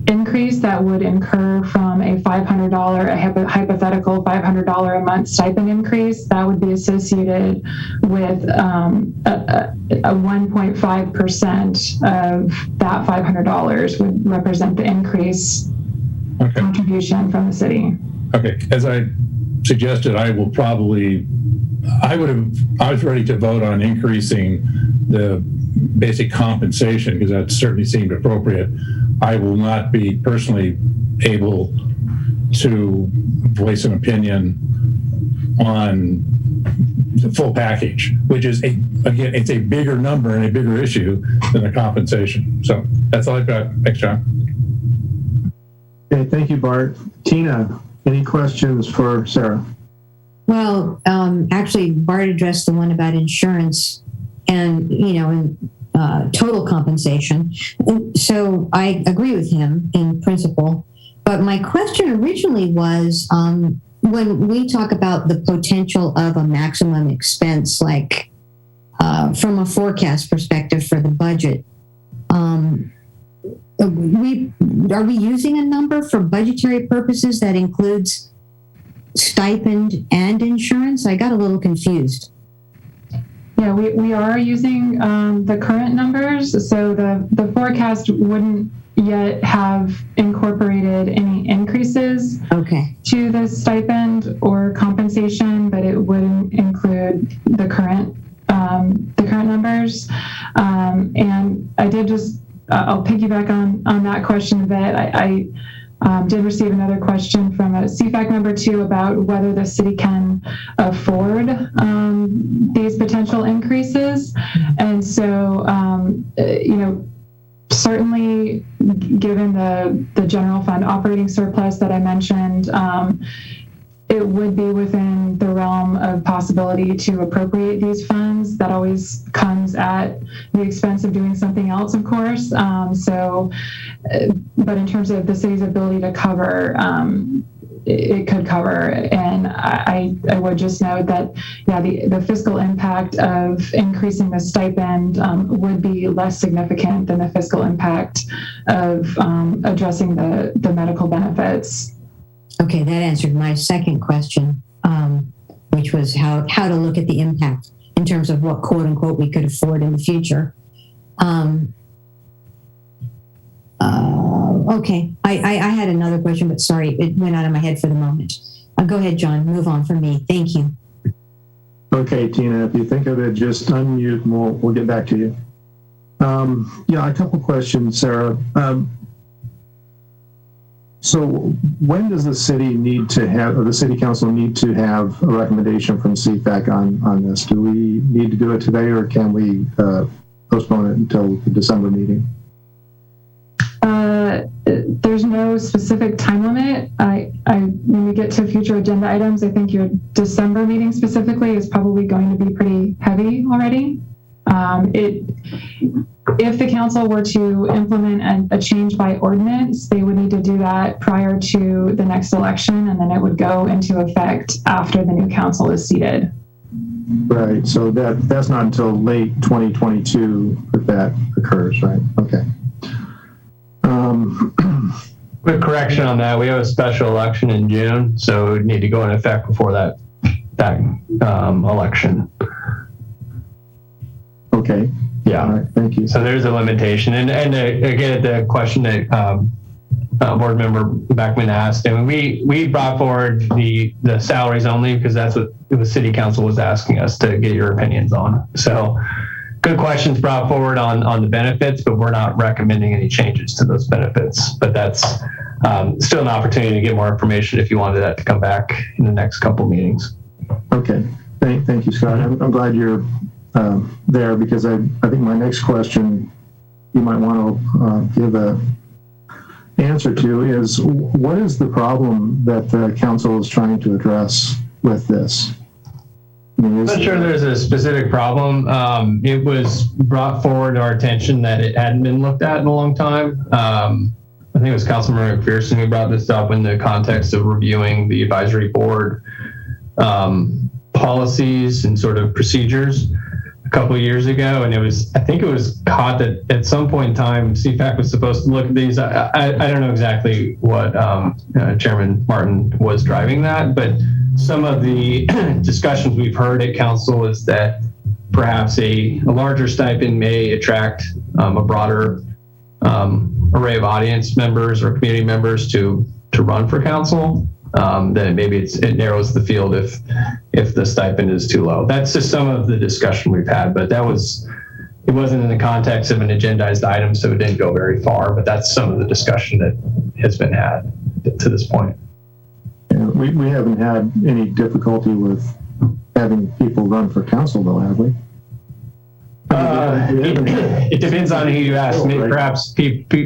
increase that would incur from a $500, a hypothetical $500 a month stipend increase. That would be associated with a 1.5% of that $500 would represent the increase contribution from the city. Okay, as I suggested, I was ready to vote on increasing the basic compensation because that certainly seemed appropriate. I will not be personally able to voice an opinion on the full package, which is it's a bigger number and a bigger issue than the compensation. So that's all I've got. Thanks, John. Okay, thank you, Bart. Tina, any questions for Sara? Well, actually, Bart addressed the one about insurance and, total compensation. So I agree with him in principle. But my question originally was, when we talk about the potential of a maximum expense, like from a forecast perspective for the budget, are we using a number for budgetary purposes that includes stipend and insurance? I got a little confused. Yeah, we are using the current numbers. So the forecast wouldn't yet have incorporated any increases to the stipend or compensation, but it would include the current numbers. And I did I'll piggyback on that question a bit. I did receive another question from a CFAC member too about whether the city can afford these potential increases. And so, certainly given the general fund operating surplus that I mentioned, it would be within the realm of possibility to appropriate these funds. That always comes at the expense of doing something else, of course. But in terms of the city's ability to cover, it could cover. And I would just note that, the fiscal impact of increasing the stipend would be less significant than the fiscal impact of addressing the medical benefits. Okay, that answered my second question, which was how to look at the impact in terms of what quote unquote we could afford in the future. Okay, I had another question, but sorry, it went out of my head for the moment. Go ahead, John, move on from me. Thank you. Okay, Tina, if you think of it, just unmute and we'll get back to you. A couple questions, Sara. So when does the city the city council need to have a recommendation from CFAC on this? Do we need to do it today, or can we postpone it until the December meeting? There's no specific time limit. When we get to future agenda items, I think your December meeting specifically is probably going to be pretty heavy already. If the council were to implement a change by ordinance, they would need to do that prior to the next election, and then it would go into effect after the new council is seated. Right. So that's not until late 2022 that occurs, right? Okay. Quick correction on that. We have a special election in June, so it would need to go in effect before that election. Okay. Yeah. All right. Thank you. So there's a limitation. And again, the question that board member Beckman asked, and we brought forward the salaries only because that's what the city council was asking us to get your opinions on. So good questions brought forward on the benefits, but we're not recommending any changes to those benefits. But that's still an opportunity to get more information if you wanted that to come back in the next couple meetings. Okay, thank you, Scott. I'm glad you're there, because I think my next question you might want to give a answer to is, what is the problem that the council is trying to address with this? I'm not sure there's a specific problem. It was brought forward to our attention that it hadn't been looked at in a long time. I think it was Councilmember McPherson who brought this up in the context of reviewing the advisory board policies and sort of procedures a couple of years ago. And I think it was caught that at some point in time, CFAC was supposed to look at these. I don't know exactly what Chairman Martin was driving that, but some of the discussions we've heard at council is that perhaps a larger stipend may attract a broader array of audience members or community members to run for council. Then maybe it narrows the field if the stipend is too low. That's just some of the discussion we've had, but it wasn't in the context of an agendized item, so it didn't go very far, but that's some of the discussion that has been had to this point. Yeah, we haven't had any difficulty with having people run for council, though, have we? It depends on who you ask. Maybe, perhaps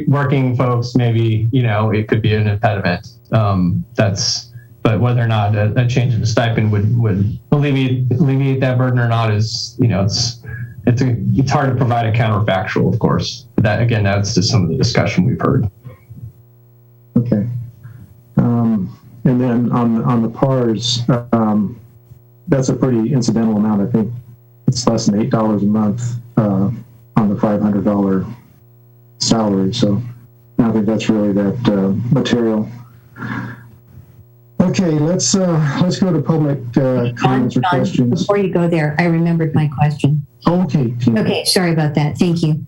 working folks, maybe, it could be an impediment. But whether or not a change in the stipend would alleviate that burden or not is, it's hard to provide a counterfactual, of course. But that, again, that's just some of the discussion we've heard. Okay. And then on the PARs, that's a pretty incidental amount. I think it's less than $8 a month on the $500 salary. So I don't think that's really that material. Okay, let's go to public comments or questions. Before you go there, I remembered my question. Okay. Okay, sorry about that. Thank you.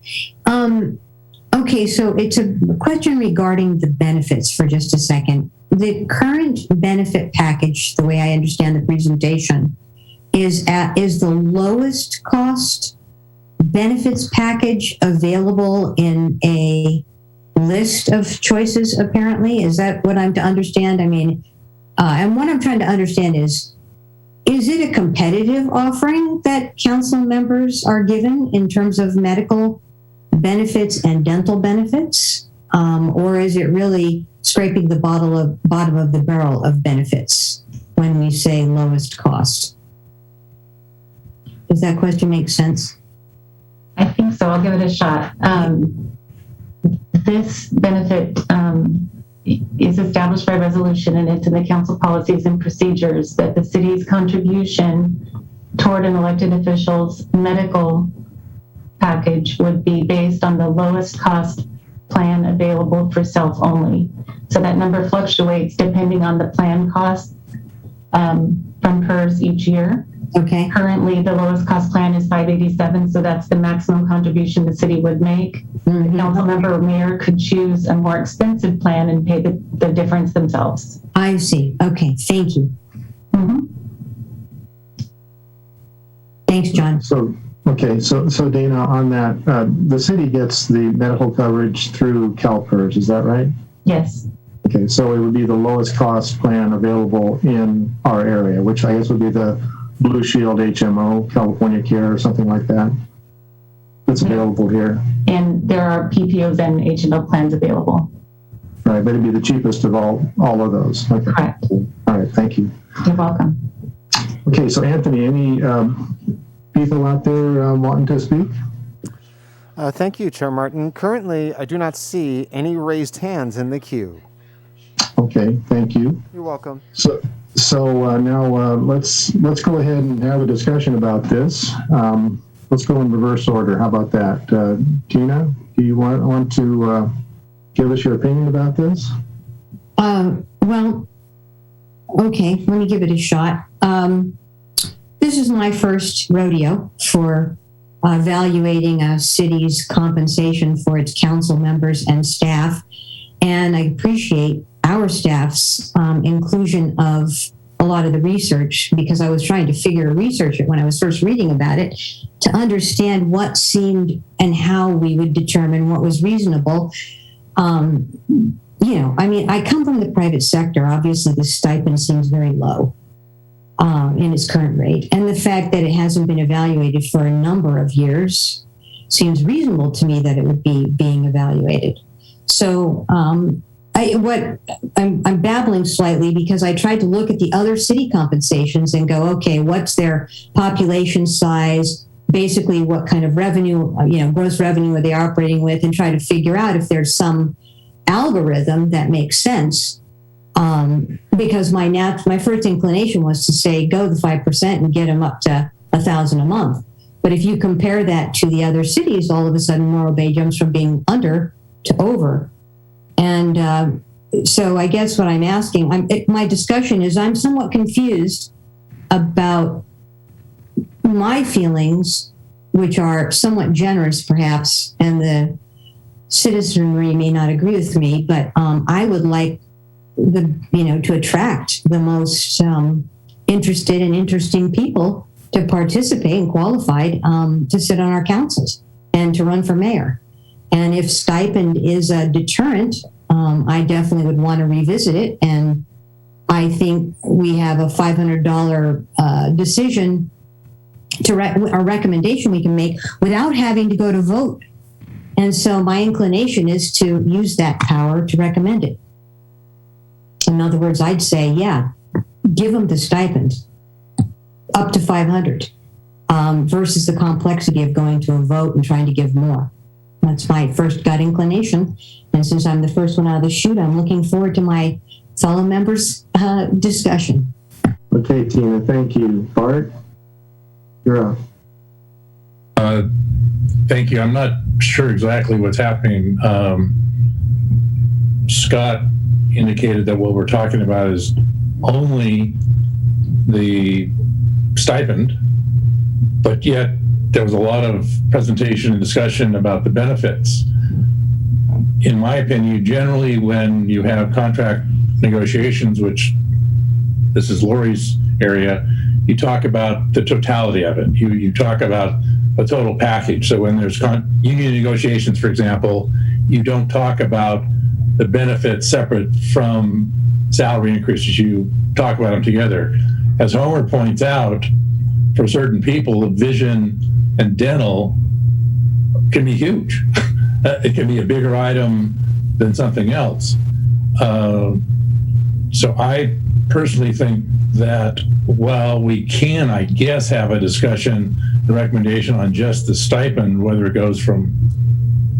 Okay, so it's a question regarding the benefits for just a second. The current benefit package, the way I understand the presentation, is the lowest cost benefits package available in a list of choices, apparently. Is that what I'm to understand? I mean, and what I'm trying to understand is it a competitive offering that council members are given in terms of medical benefits and dental benefits? Or is it really scraping the bottom of the barrel of benefits when we say lowest cost? Does that question make sense? I think so. I'll give it a shot. This benefit is established by resolution, and it's in the council policies and procedures that the city's contribution toward an elected official's medical package would be based on the lowest cost plan available for self only. So that number fluctuates depending on the plan cost from PERS each year. Okay. Currently, the lowest cost plan is $587, so that's the maximum contribution the city would make. Mm-hmm. The council member or mayor could choose a more expensive plan and pay the difference themselves. I see. Okay, thank you. Mm-hmm. Thanks, John. So Dana, on that, the city gets the medical coverage through CalPERS, is that right? Yes. Okay, so it would be the lowest cost plan available in our area, which I guess would be the Blue Shield HMO, California Care, or something like that. That's available here. And there are PPOs and HMO plans available. Right, but it'd be the cheapest of all of those. Okay. Correct. All right, thank you. You're welcome. Okay, so Anthony, any people out there wanting to speak? Thank you, Chair Martin. Currently, I do not see any raised hands in the queue. Okay, thank you. You're welcome. So now let's go ahead and have a discussion about this. Let's go in reverse order. How about that? Tina, do you want to give us your opinion about this? Well, okay, let me give it a shot. This is my first rodeo for evaluating a city's compensation for its council members and staff. And I appreciate our staff's inclusion of a lot of the research, because I was trying to research it when I was first reading about it, to understand what seemed and how we would determine what was reasonable. I come from the private sector. Obviously, the stipend seems very low in its current rate. And the fact that it hasn't been evaluated for a number of years seems reasonable to me that it would be being evaluated. So I'm babbling slightly because I tried to look at the other city compensations and go, okay, what's their population size? Basically, what kind of revenue, gross revenue are they operating with, and try to figure out if there's some algorithm that makes sense. Because my first inclination was to say, go the 5% and get them up to $1,000 a month. But if you compare that to the other cities, all of a sudden Morro Bay jumps from being under to over. And so I guess what I'm asking, my discussion is I'm somewhat confused about my feelings, which are somewhat generous perhaps, and the citizenry may not agree with me, but I would like to attract the most interested and interesting people to participate and qualified to sit on our councils and to run for mayor. And if stipend is a deterrent, I definitely would want to revisit it. And I think we have a $500 decision a recommendation we can make without having to go to vote. And so my inclination is to use that power to recommend it. In other words, I'd say, yeah, give them the stipend up to 500 versus the complexity of going to a vote and trying to give more. That's my first gut inclination. And since I'm the first one out of the chute, I'm looking forward to my fellow members' discussion. Okay, Tina, thank you. Bart, you're up. Thank you. I'm not sure exactly what's happening. Scott indicated that what we're talking about is only the stipend, but yet there was a lot of presentation and discussion about the benefits. In my opinion, generally when you have contract negotiations, which this is Lori's area, you talk about the totality of it. You talk about a total package. So when there's union negotiations, for example, you don't talk about the benefits separate from salary increases. You talk about them together. As Homer points out, for certain people, vision and dental can be huge. It can be a bigger item than something else. So I personally think that while we can, I guess, have a discussion, the recommendation on just the stipend, whether it goes from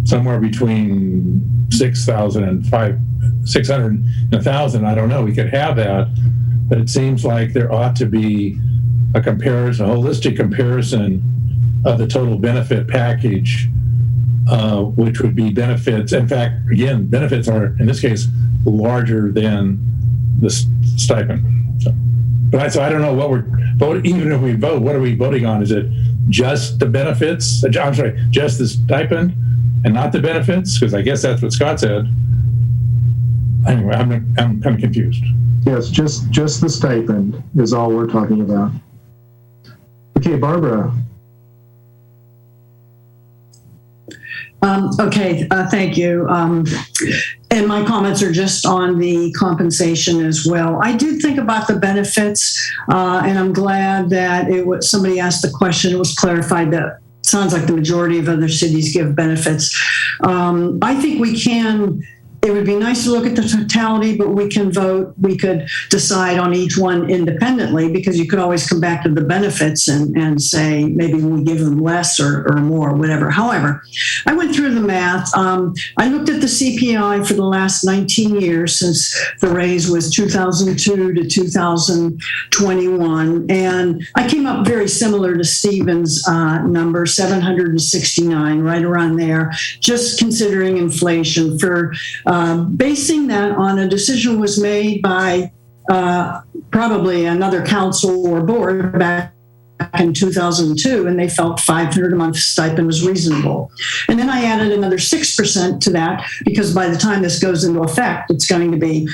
somewhere between 6,000 and 600 and 1,000, I don't know, we could have that, but it seems like there ought to be a comparison, a holistic comparison of the total benefit package, which would be benefits. In fact, again, benefits are, in this case, larger than the stipend. So I don't know what we're voting, even if we vote, what are we voting on? Is it just the benefits? I'm sorry, just the stipend and not the benefits? Because I guess that's what Scott said. Anyway, I'm kind of confused. Yes, just the stipend is all we're talking about. Okay, Barbara. Thank you. And my comments are just on the compensation as well. I did think about the benefits, and I'm glad that somebody asked the question. It was clarified that sounds like the majority of other cities give benefits. I think we can. It would be nice to look at the totality, but we can vote. We could decide on each one independently, because you could always come back to the benefits and say maybe we give them less or more, whatever. However, I went through the math. I looked at the CPI for the last 19 years since the raise was 2002 to 2021, and I came up very similar to Stephen's number, 769, right around there, just considering inflation. For basing that on a decision was made by probably another council or board back in 2002, and they felt $500 a month stipend was reasonable. And then I added another 6% to that, because by the time this goes into effect, it's going to be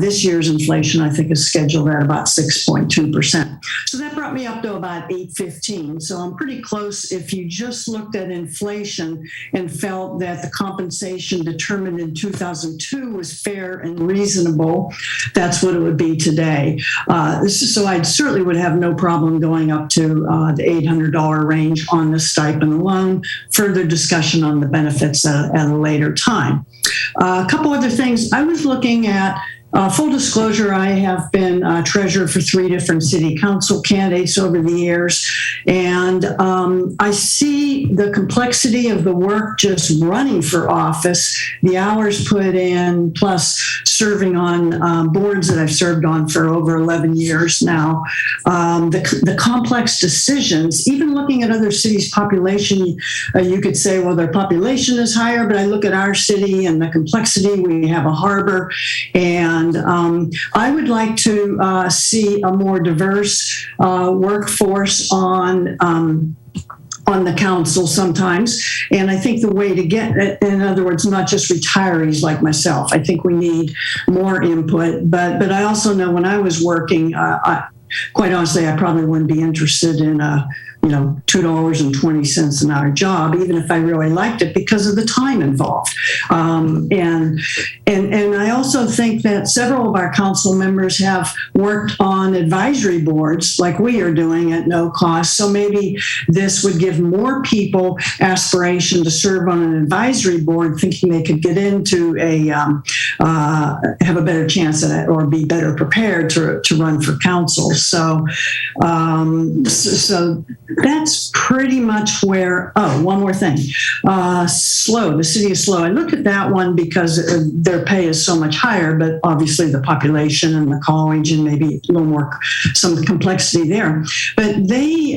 this year's inflation, I think, is scheduled at about 6.2%. So that brought me up to about $815. So I'm pretty close if you just looked at inflation and felt that the compensation determined in 2002 was fair and reasonable. That's what it would be today. So I certainly would have no problem going up to the $800 range on the stipend alone. Further discussion on the benefits at a later time. A couple other things. I was looking at full disclosure, I have been treasurer for 3 different city council candidates over the years, and I see the complexity of the work just running for office, the hours put in, plus serving on boards that I've served on for over 11 years now. The complex decisions, even looking at other cities' population, you could say, well, their population is higher, but I look at our city and the complexity. We have a harbor, and I would like to see a more diverse workforce on the council sometimes. And I think the way to get it, in other words, not just retirees like myself, I think we need more input. But I also know when I was working, quite honestly, I probably wouldn't be interested in $2.20 an hour job, even if I really liked it, because of the time involved. And I also think that several of our council members have worked on advisory boards like we are doing at no cost. So maybe this would give more people aspiration to serve on an advisory board, thinking they could get into have a better chance at it or be better prepared to run for council. So that's pretty much where, one more thing. SLO, the city of SLO. I looked at that one because their pay is so much higher, but obviously the population and the college and maybe a little more, some complexity there. But they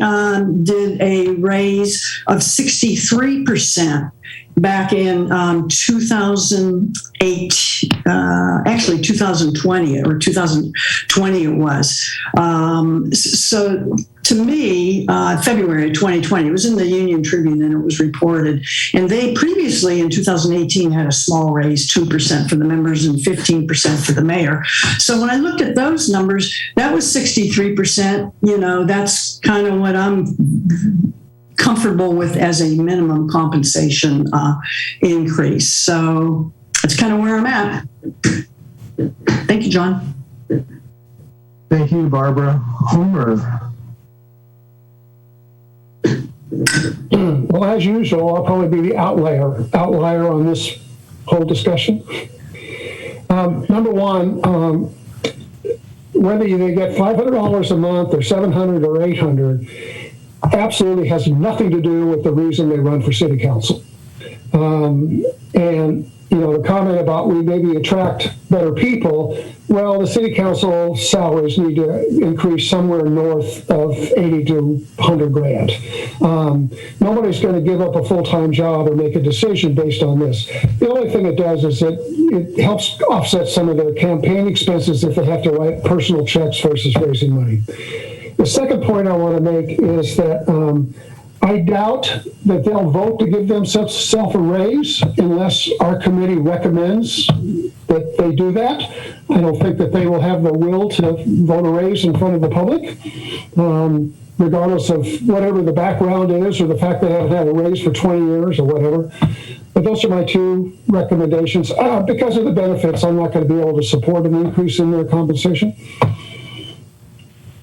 did a raise of 63% back in 2008, actually 2020 or 2020 it was. So to me, February of 2020, it was in the Union Tribune and it was reported. And they previously in 2018 had a small raise, 2% for the members and 15% for the mayor. So when I looked at those numbers, that was 63%. That's kind of what I'm comfortable with as a minimum compensation increase. So that's kind of where I'm at. Thank you, John. Thank you, Barbara. Homer. Well, as usual, I'll probably be the outlier on this whole discussion. Number one, whether they get $500 a month or $700 or $800, absolutely has nothing to do with the reason they run for city council. And the comment about we maybe attract better people, well, the city council salaries need to increase somewhere north of 80 to 100 grand. Nobody's going to give up a full-time job or make a decision based on this. The only thing it does is it helps offset some of their campaign expenses if they have to write personal checks versus raising money. The second point I want to make is that I doubt that they'll vote to give themselves a raise unless our committee recommends that they do that. I don't think that they will have the will to vote a raise in front of the public, regardless of whatever the background is or the fact they haven't had a raise for 20 years or whatever. But those are my 2 recommendations. Because of the benefits, I'm not going to be able to support an increase in their compensation.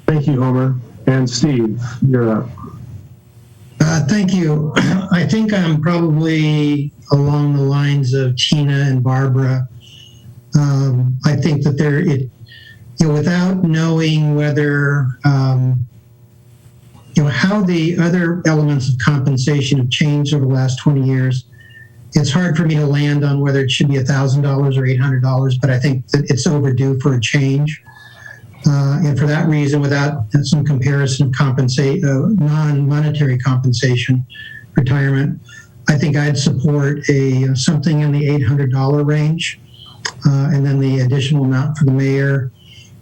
Thank you, Homer. And Steve, you're up. Thank you. I think I'm probably along the lines of Tina and Barbara. I think that without knowing whether, how the other elements of compensation have changed over the last 20 years, it's hard for me to land on whether it should be $1,000 or $800, but I think that it's overdue for a change. And for that reason, without some comparison of non-monetary compensation, retirement, I think I'd support something in the $800 range, and then the additional amount for the mayor.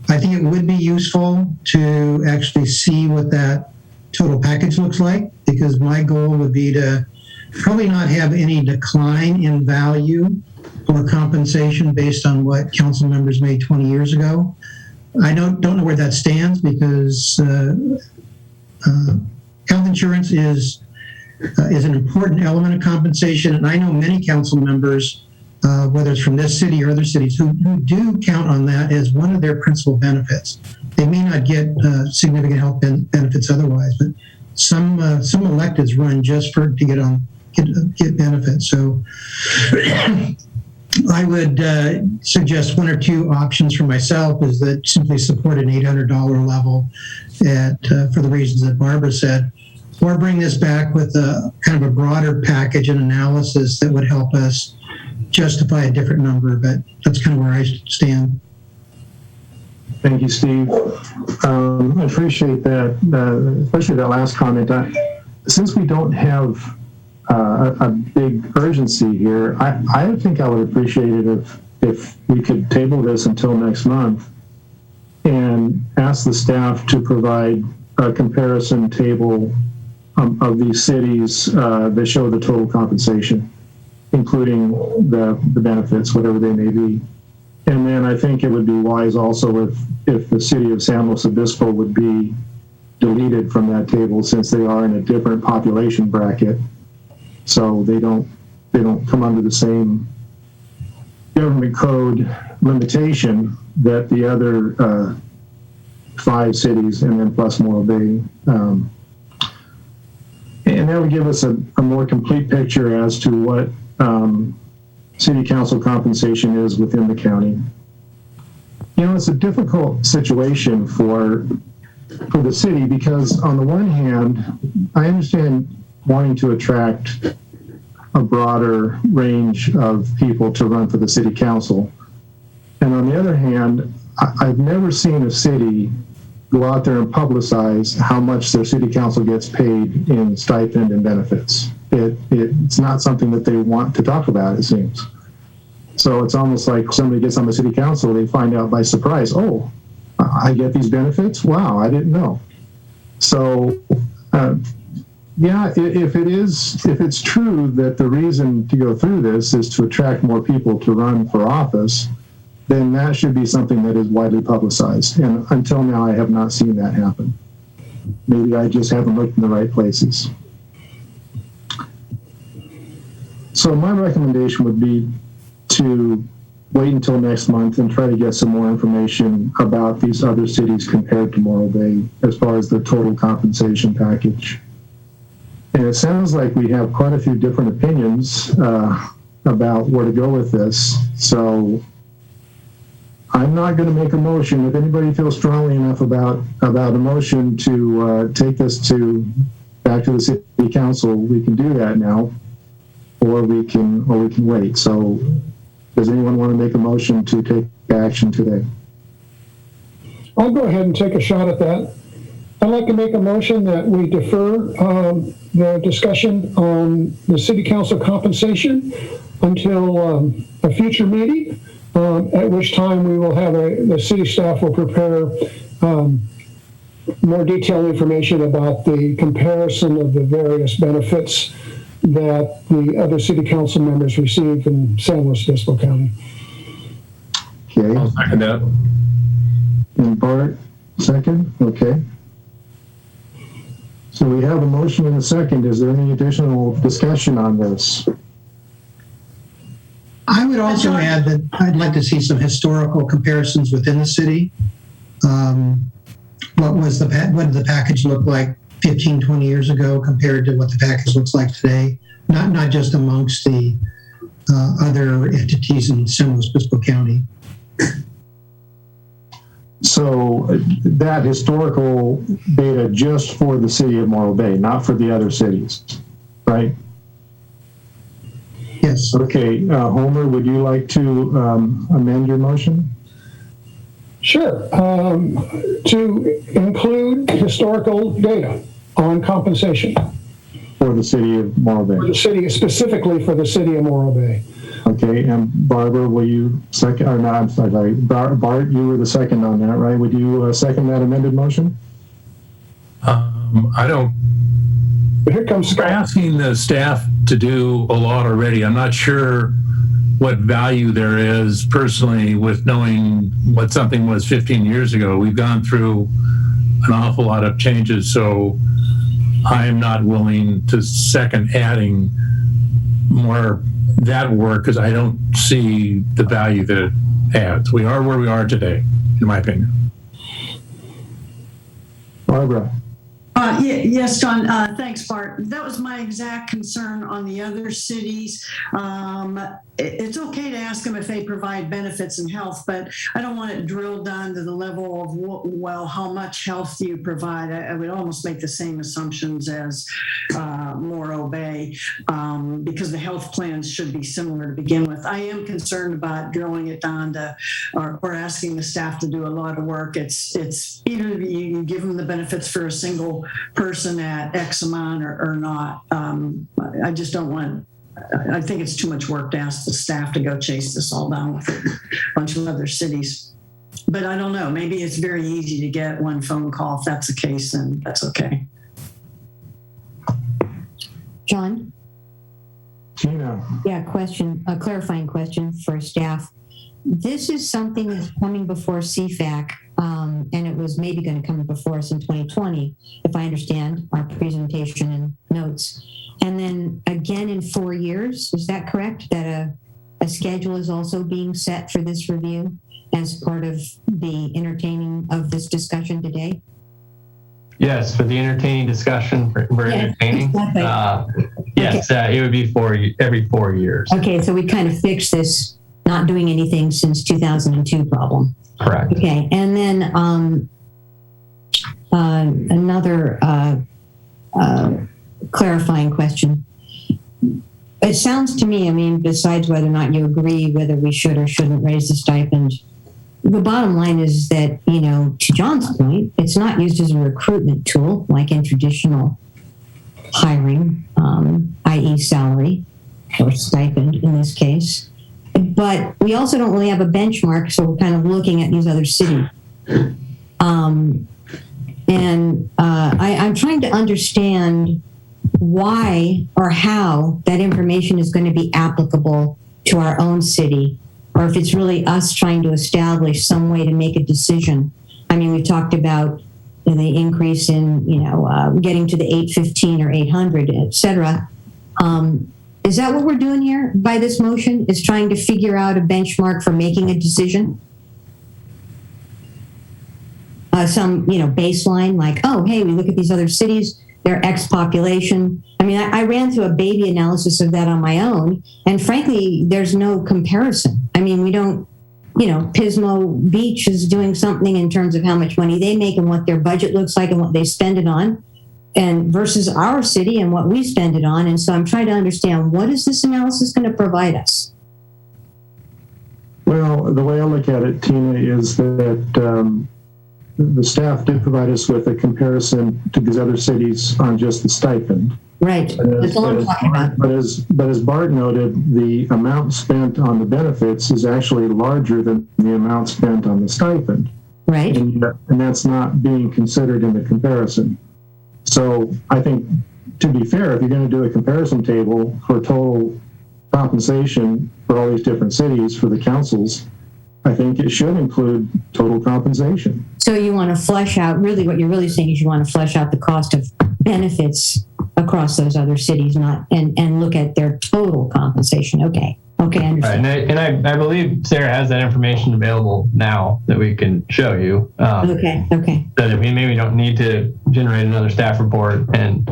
I think it would be useful to actually see what that total package looks like, because my goal would be to probably not have any decline in value or compensation based on what council members made 20 years ago. I don't know where that stands, because health insurance is an important element of compensation, and I know many council members, whether it's from this city or other cities, who do count on that as one of their principal benefits. They may not get significant health benefits otherwise, but some electeds run just to get benefits. So I would suggest one or two options for myself is that simply support an $800 level for the reasons that Barbara said, or bring this back with a kind of a broader package and analysis that would help us justify a different number. But that's kind of where I stand. Thank you, Steve. I appreciate that, especially that last comment. Since we don't have a big urgency here, I think I would appreciate it if we could table this until next month and ask the staff to provide a comparison table of these cities that show the total compensation, including the benefits, whatever they may be. And then I think it would be wise also if the city of San Luis Obispo would be deleted from that table, since they are in a different population bracket. So they don't come under the same government code limitation that the other 5 cities, and then plus Morro Bay. And that would give us a more complete picture as to what city council compensation is within the county. You know, it's a difficult situation for the city, because on the one hand, I understand wanting to attract a broader range of people to run for the city council. And on the other hand, I've never seen a city go out there and publicize how much their city council gets paid in stipend and benefits. It's not something that they want to talk about, it seems. So it's almost like somebody gets on the city council, they find out by surprise, oh, I get these benefits? Wow, I didn't know. So, yeah, if it's true that the reason to go through this is to attract more people to run for office, then that should be something that is widely publicized. And until now, I have not seen that happen. Maybe I just haven't looked in the right places. So my recommendation would be to wait until next month and try to get some more information about these other cities compared to Morro Bay as far as the total compensation package. And it sounds like we have quite a few different opinions about where to go with this. So I'm not going to make a motion. If anybody feels strongly enough about a motion to take this back to the city council, we can do that now, or we can wait. So does anyone want to make a motion to take action today? I'll go ahead and take a shot at that. I'd like to make a motion that we defer the discussion on the city council compensation until a future meeting, at which time we will have the city staff will prepare more detailed information about the comparison of the various benefits that the other city council members receive in San Luis Obispo County. Okay. I'll second that. And Bart, second? Okay. So we have a motion and a second. Is there any additional discussion on this? I would also add that I'd like to see some historical comparisons within the city. What did the package look like 15, 20 years ago compared to what the package looks like today? Not just amongst the other entities in San Luis Obispo County. So that historical data just for the city of Morro Bay, not for the other cities, right? Yes. Okay, Homer, would you like to amend your motion? Sure. To include historical data on compensation. For the city of Morro Bay. For the city, specifically for the city of Morro Bay. Okay, and Barbara, will you second, or not, I'm sorry, Bart, you were the second on that, right? Would you second that amended motion? I don't. But here comes We're asking the staff to do a lot already. I'm not sure what value there is personally with knowing what something was 15 years ago. We've gone through an awful lot of changes, so I am not willing to second adding more that work because I don't see the value that it adds. We are where we are today, in my opinion. Barbara. Yes, John. Thanks, Bart. That was my exact concern on the other cities. It's okay to ask them if they provide benefits and health, but I don't want it drilled down to the level of, well, how much health do you provide? I would almost make the same assumptions as Morro Bay, because the health plans should be similar to begin with. I am concerned about drilling it down to, or asking the staff to do a lot of work. It's either you give them the benefits for a single person at X amount or not. I just don't want, I think it's too much work to ask the staff to go chase this all down with a bunch of other cities. But I don't know, maybe it's very easy to get one phone call. If that's the case, then that's okay. John? Gina. Yeah, a clarifying question for staff. This is something that's coming before CFAC, and it was maybe going to come before us in 2020, if I understand our presentation and notes. And then again in 4 years, is that correct? That a schedule is also being set for this review as part of the entertaining of this discussion today? Yes, for the entertaining discussion, we're entertaining. Exactly. Yes, it would be every 4 years. Okay, so we kind of fixed this not doing anything since 2002 problem. Correct. Okay, and then another clarifying question. It sounds to me, I mean, besides whether or not you agree whether we should or shouldn't raise the stipend, the bottom line is that, you know, to John's point, it's not used as a recruitment tool like in traditional hiring, i.e. salary or stipend in this case. But we also don't really have a benchmark, so we're kind of looking at these other cities. I'm trying to understand why or how that information is going to be applicable to our own city, or if it's really us trying to establish some way to make a decision. I mean, we talked about the increase in, getting to the 815 or 800, et cetera. Is that what we're doing here by this motion, is trying to figure out a benchmark for making a decision? Some, baseline like, oh, hey, we look at these other cities, they're X population. I mean, I ran through a baby analysis of that on my own, and frankly, there's no comparison. I mean, we don't, Pismo Beach is doing something in terms of how much money they make and what their budget looks like and what they spend it on, and versus our city and what we spend it on. And so I'm trying to understand, what is this analysis going to provide us? Well, the way I look at it, Tina, is that the staff did provide us with a comparison to these other cities on just the stipend. Right. That's all I'm talking about. But as Bart noted, the amount spent on the benefits is actually larger than the amount spent on the stipend. Right. And that's not being considered in the comparison. So I think, to be fair, if you're going to do a comparison table for total compensation for all these different cities for the councils, I think it should include total compensation. So you want to flesh out, really what you're really saying is you want to flesh out the cost of benefits across those other cities, and look at their total compensation. Okay, I understand. Right. And I believe Sarah has that information available now that we can show you. Okay. That we maybe don't need to generate another staff report and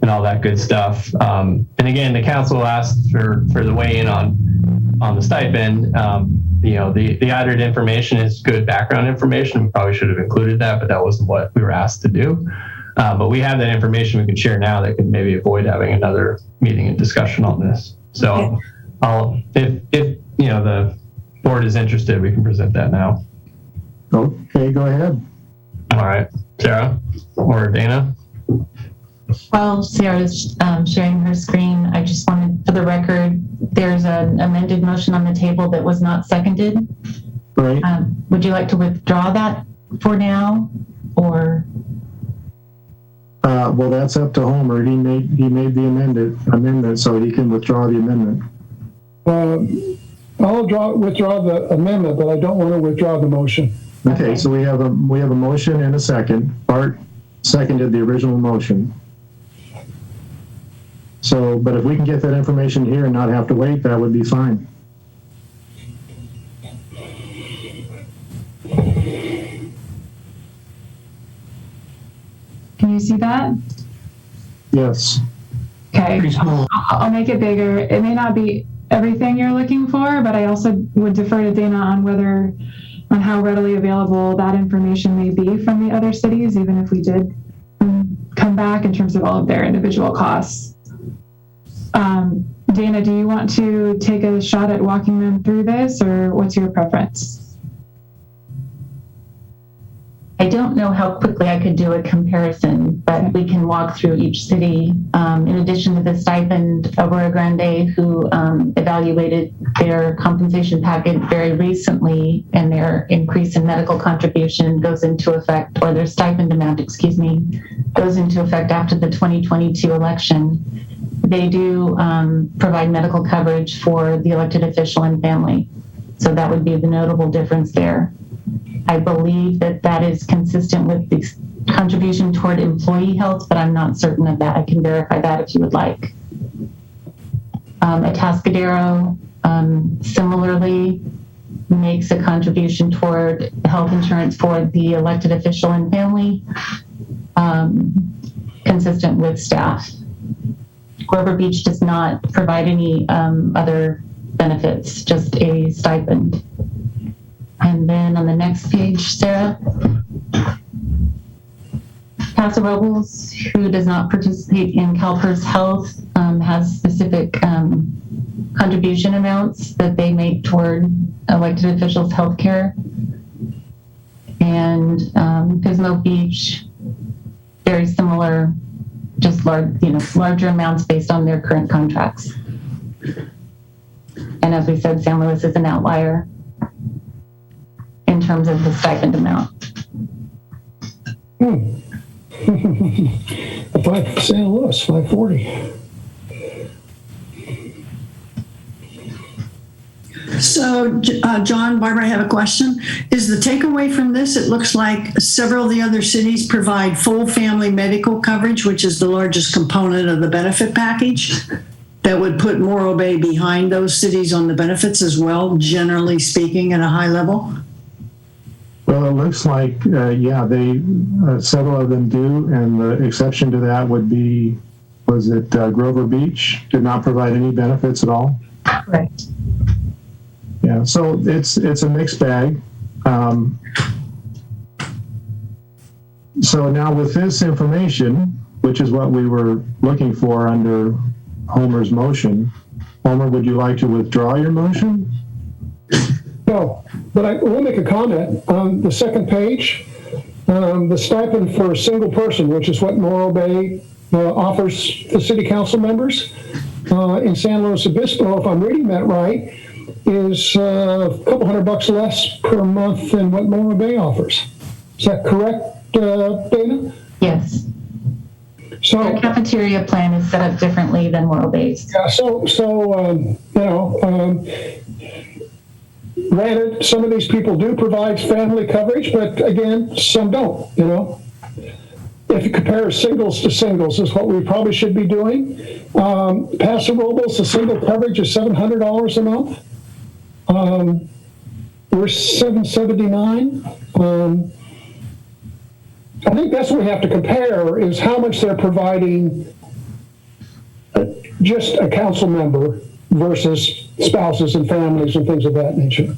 all that good stuff. And again, the council asked for the weigh in on the stipend. The audited information is good background information. We probably should have included that, but that wasn't what we were asked to do. But we have that information we can share now that could maybe avoid having another meeting and discussion on this. So if the board is interested, we can present that now. Okay, go ahead. All right, Sarah or Dana? While Sarah's sharing her screen, I just wanted, for the record, there's an amended motion on the table that was not seconded. Right. Would you like to withdraw that for now, or? Well, that's up to Homer. He made the amendment, so he can withdraw the amendment. I'll withdraw the amendment, but I don't want to withdraw the motion. Okay, so we have a motion and a second. Bart seconded the original motion. So, but if we can get that information here and not have to wait, that would be fine. Can you see that? Yes. Okay. Pretty small. I'll make it bigger. It may not be everything you're looking for, but I also would defer to Dana on how readily available that information may be from the other cities, even if we did come back in terms of all of their individual costs. Dana, do you want to take a shot at walking them through this, or what's your preference? I don't know how quickly I could do a comparison, but we can walk through each city. In addition to the stipend of Rio Grande, who evaluated their compensation package very recently, and their increase in medical contribution goes into effect, or their stipend amount, goes into effect after the 2022 election. They do provide medical coverage for the elected official and family. So that would be the notable difference there. I believe that is consistent with the contribution toward employee health, but I'm not certain of that. I can verify that if you would like. Atascadero similarly makes a contribution toward health insurance for the elected official and family, consistent with staff. Grover Beach does not provide any other benefits, just a stipend. And then on the next page, Sarah, Paso Robles, who does not participate in CalPERS Health, has specific contribution amounts that they make toward elected officials' health care. And Pismo Beach, very similar, just larger amounts based on their current contracts. And as we said, San Luis is an outlier in terms of the stipend amount. San Luis, 540. So, John, Barbara, I have a question. Is the takeaway from this, it looks like several of the other cities provide full family medical coverage, which is the largest component of the benefit package, that would put Morro Bay behind those cities on the benefits as well, generally speaking, at a high level? Well, it looks like, they several of them do, and the exception to that would be, was it Grover Beach did not provide any benefits at all? Correct. Yeah, so it's a mixed bag. So now with this information, which is what we were looking for under Homer's motion, Homer, would you like to withdraw your motion? No, but I will make a comment on the second page. The stipend for a single person, which is what Morro Bay offers the city council members in San Luis Obispo, if I'm reading that right, is a couple $100 less per month than what Morro Bay offers. Is that correct, Dana? Yes. So the cafeteria plan is set up differently than Morro Bay's. Yeah. Granted, some of these people do provide family coverage, but again, some don't. If you compare singles to singles, is what we probably should be doing. Paso Robles, the single coverage is $700 a month. We're $779. I think that's what we have to compare, is how much they're providing just a council member versus spouses and families and things of that nature.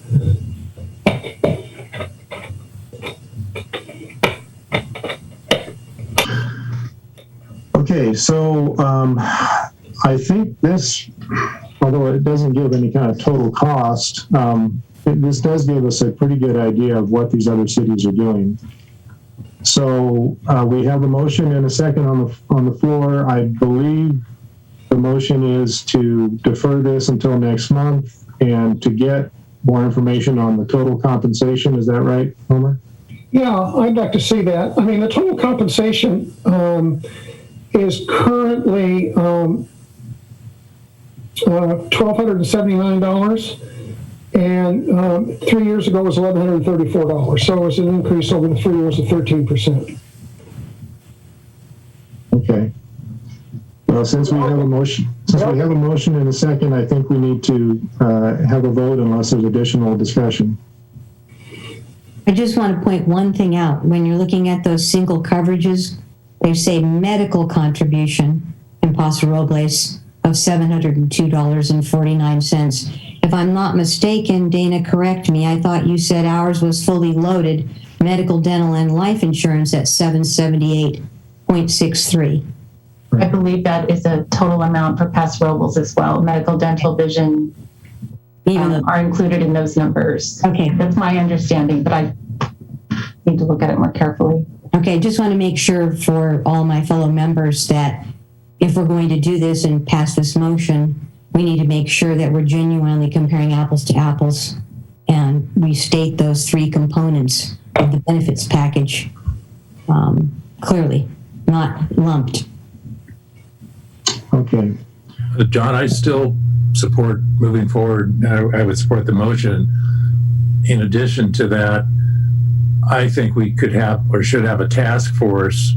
Okay, so I think this, although it doesn't give any kind of total cost, this does give us a pretty good idea of what these other cities are doing. So we have a motion and a second on the floor. I believe the motion is to defer this until next month and to get more information on the total compensation. Is that right, Homer? Yeah, I'd like to see that. I mean, the total compensation is currently $1,279, and 3 years ago was $1,134. So it was an increase over the 3 years of 13%. Okay. Well, since we have a motion and a second, I think we need to have a vote unless there's additional discussion. I just want to point one thing out. When you're looking at those single coverages, they say medical contribution in Paso Robles of $702.49. If I'm not mistaken, Dana, correct me, I thought you said ours was fully loaded, medical, dental, and life insurance at $778.63. I believe that is a total amount for Paso Robles as well. Medical, dental, vision are included in those numbers. Okay. That's my understanding, but I need to look at it more carefully. Okay, just want to make sure for all my fellow members that if we're going to do this and pass this motion, we need to make sure that we're genuinely comparing apples to apples and restate those three components of the benefits package clearly, not lumped. Okay. John, I still support moving forward. I would support the motion. In addition to that, I think we could have or should have a task force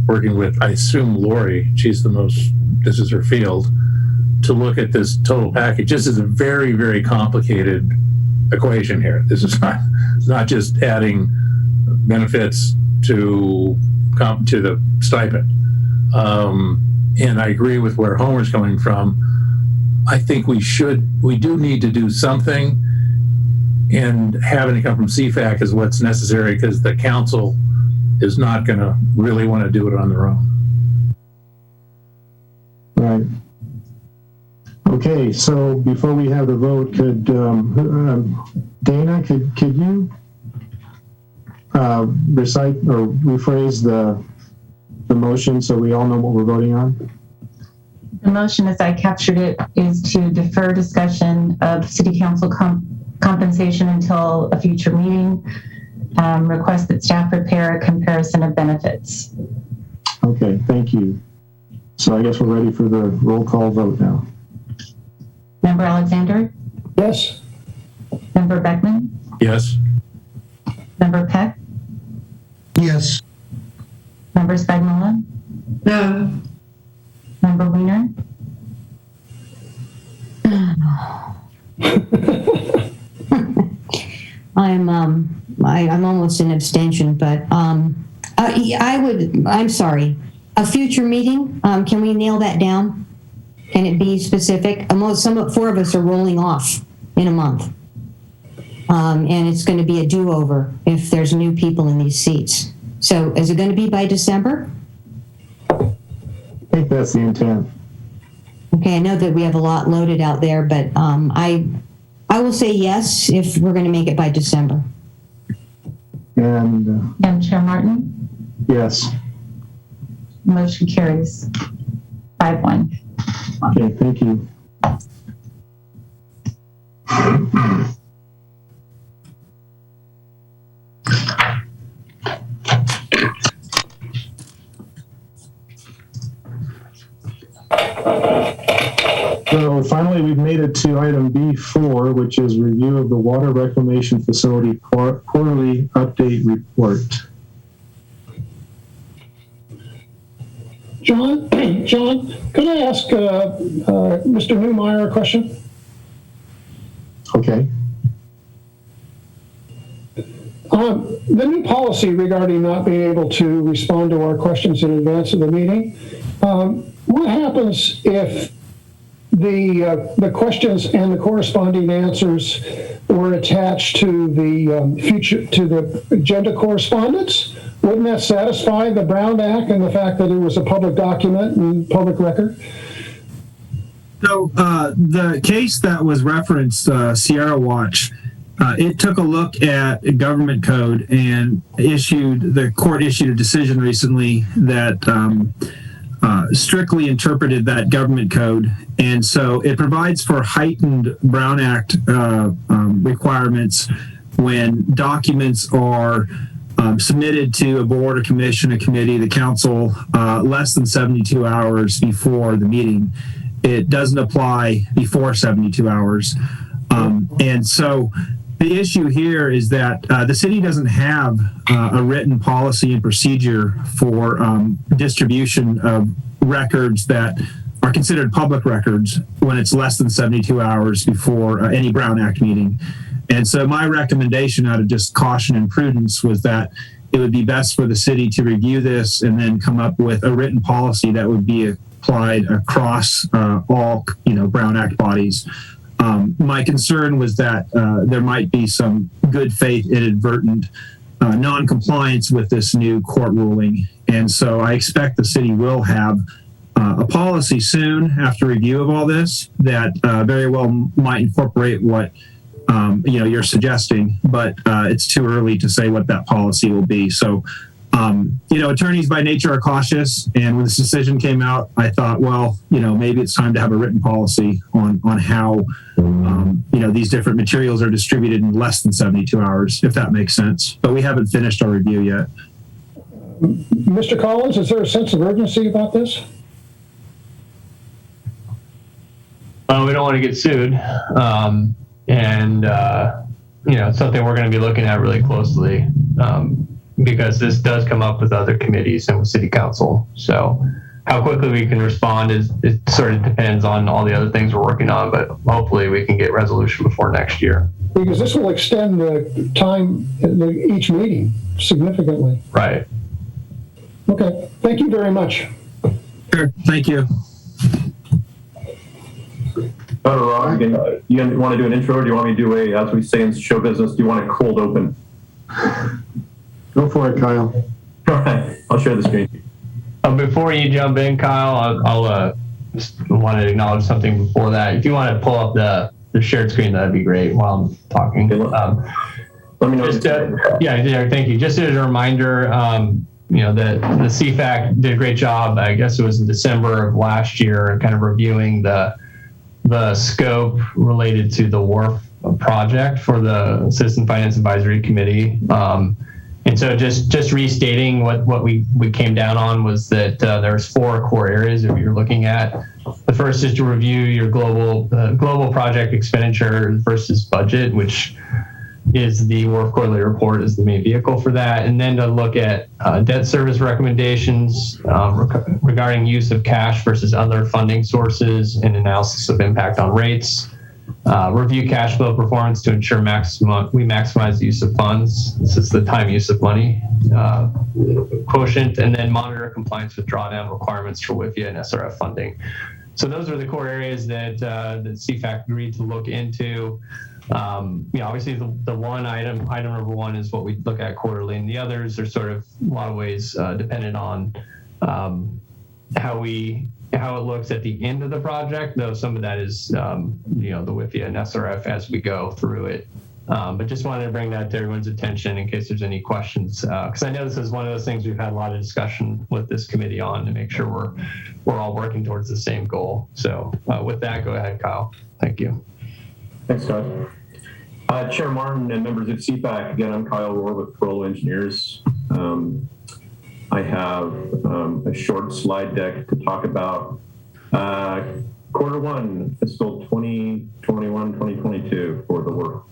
working with, I assume, Lori, this is her field, to look at this total package. This is a very, very complicated equation here. This is not just adding benefits to the stipend. And I agree with where Homer's coming from. I think we do need to do something, and having it come from CFAC is what's necessary because the council is not going to really want to do it on their own. Right. Okay, so before we have the vote, could Dana, could you recite or rephrase the motion so we all know what we're voting on? The motion, as I captured it, is to defer discussion of city council compensation until a future meeting. Request that staff prepare a comparison of benefits. Okay, thank you. So I guess we're ready for the roll call vote now. Member Alexander? Yes. Member Beckman? Yes. Member Peck? Yes. Member Spagnola? No. Member Weiner? I'm almost an abstention, but I'm sorry. A future meeting, can we nail that down? Can it be specific? Four of us are rolling off in a month. And it's going to be a do-over if there's new people in these seats. So is it going to be by December? I think that's the intent. Okay, I know that we have a lot loaded out there, but I will say yes if we're going to make it by December. And Chair Martin? yes. Motion carries 5-1. Okay, thank you. So finally, we've made it to item B4, which is review of the Water Reclamation Facility Quarterly Update Report. John, could I ask Mr. Newmeyer a question? Okay. The new policy regarding not being able to respond to our questions in advance of the meeting, what happens if the questions and the corresponding answers were attached to the agenda correspondence? Wouldn't that satisfy the Brown Act and the fact that it was a public document and public record? So the case that was referenced, Sierra Watch, it took a look at government code and the court issued a decision recently that strictly interpreted that government code. And so it provides for heightened Brown Act requirements when documents are submitted to a board, a commission, a committee, the council, less than 72 hours before the meeting. It doesn't apply before 72 hours. And so the issue here is that the city doesn't have a written policy and procedure for distribution of records that are considered public records when it's less than 72 hours before any Brown Act meeting. And so my recommendation out of just caution and prudence was that it would be best for the city to review this and then come up with a written policy that would be applied across all, Brown Act bodies. My concern was that there might be some good faith inadvertent non-compliance with this new court ruling. And so I expect the city will have a policy soon after review of all this that very well might incorporate what you're suggesting, but it's too early to say what that policy will be. So, attorneys by nature are cautious, and when this decision came out, I thought, well, maybe it's time to have a written policy on how, these different materials are distributed in less than 72 hours, if that makes sense. But we haven't finished our review yet. Mr. Collins, is there a sense of urgency about this? Well, we don't want to get sued. It's something we're going to be looking at really closely because this does come up with other committees and with city council. So how quickly we can respond it sort of depends on all the other things we're working on, but hopefully we can get resolution before next year. Because this will extend the time each meeting significantly. Right. Okay. Thank you very much. Sure. Thank you. Rob, you want to do an intro, or do you want me to do as we say in show business, do you want a cold open? Go for it, Kyle. All right, I'll share the screen. Before you jump in, Kyle, I'll just want to acknowledge something before that. If you want to pull up the shared screen, that'd be great while I'm talking. Okay, let me know. Thank you. Just as a reminder, that the CFAC did a great job. I guess it was in December of last year, kind of reviewing the scope related to the WARF project for the Citizen Finance Advisory Committee. And so just restating what we came down on was that there's 4 core areas that you're looking at. The first is to review your global project expenditure versus budget, which is the WARF quarterly report is the main vehicle for that. And then to look at debt service recommendations regarding use of cash versus other funding sources and analysis of impact on rates. Review cash flow performance to ensure we maximize the use of funds. This is the time use of money quotient, and then monitor compliance with drawdown requirements for WIFIA and SRF funding. So those are the core areas that CFAC agreed to look into. Obviously the one item number 1 is what we look at quarterly, and the others are sort of a lot of ways dependent on how it looks at the end of the project, though some of that is, the WIFIA and SRF as we go through it. But just wanted to bring that to everyone's attention in case there's any questions, because I know this is one of those things we've had a lot of discussion with this committee on to make sure we're all working towards the same goal. So with that, go ahead, Kyle. Thank you. Thanks, Scott. Chair Martin and members of CFAC, again, I'm Kyle Rohr with Perlo Engineers. I have a short slide deck to talk about quarter 1, fiscal 2021-2022 for the work.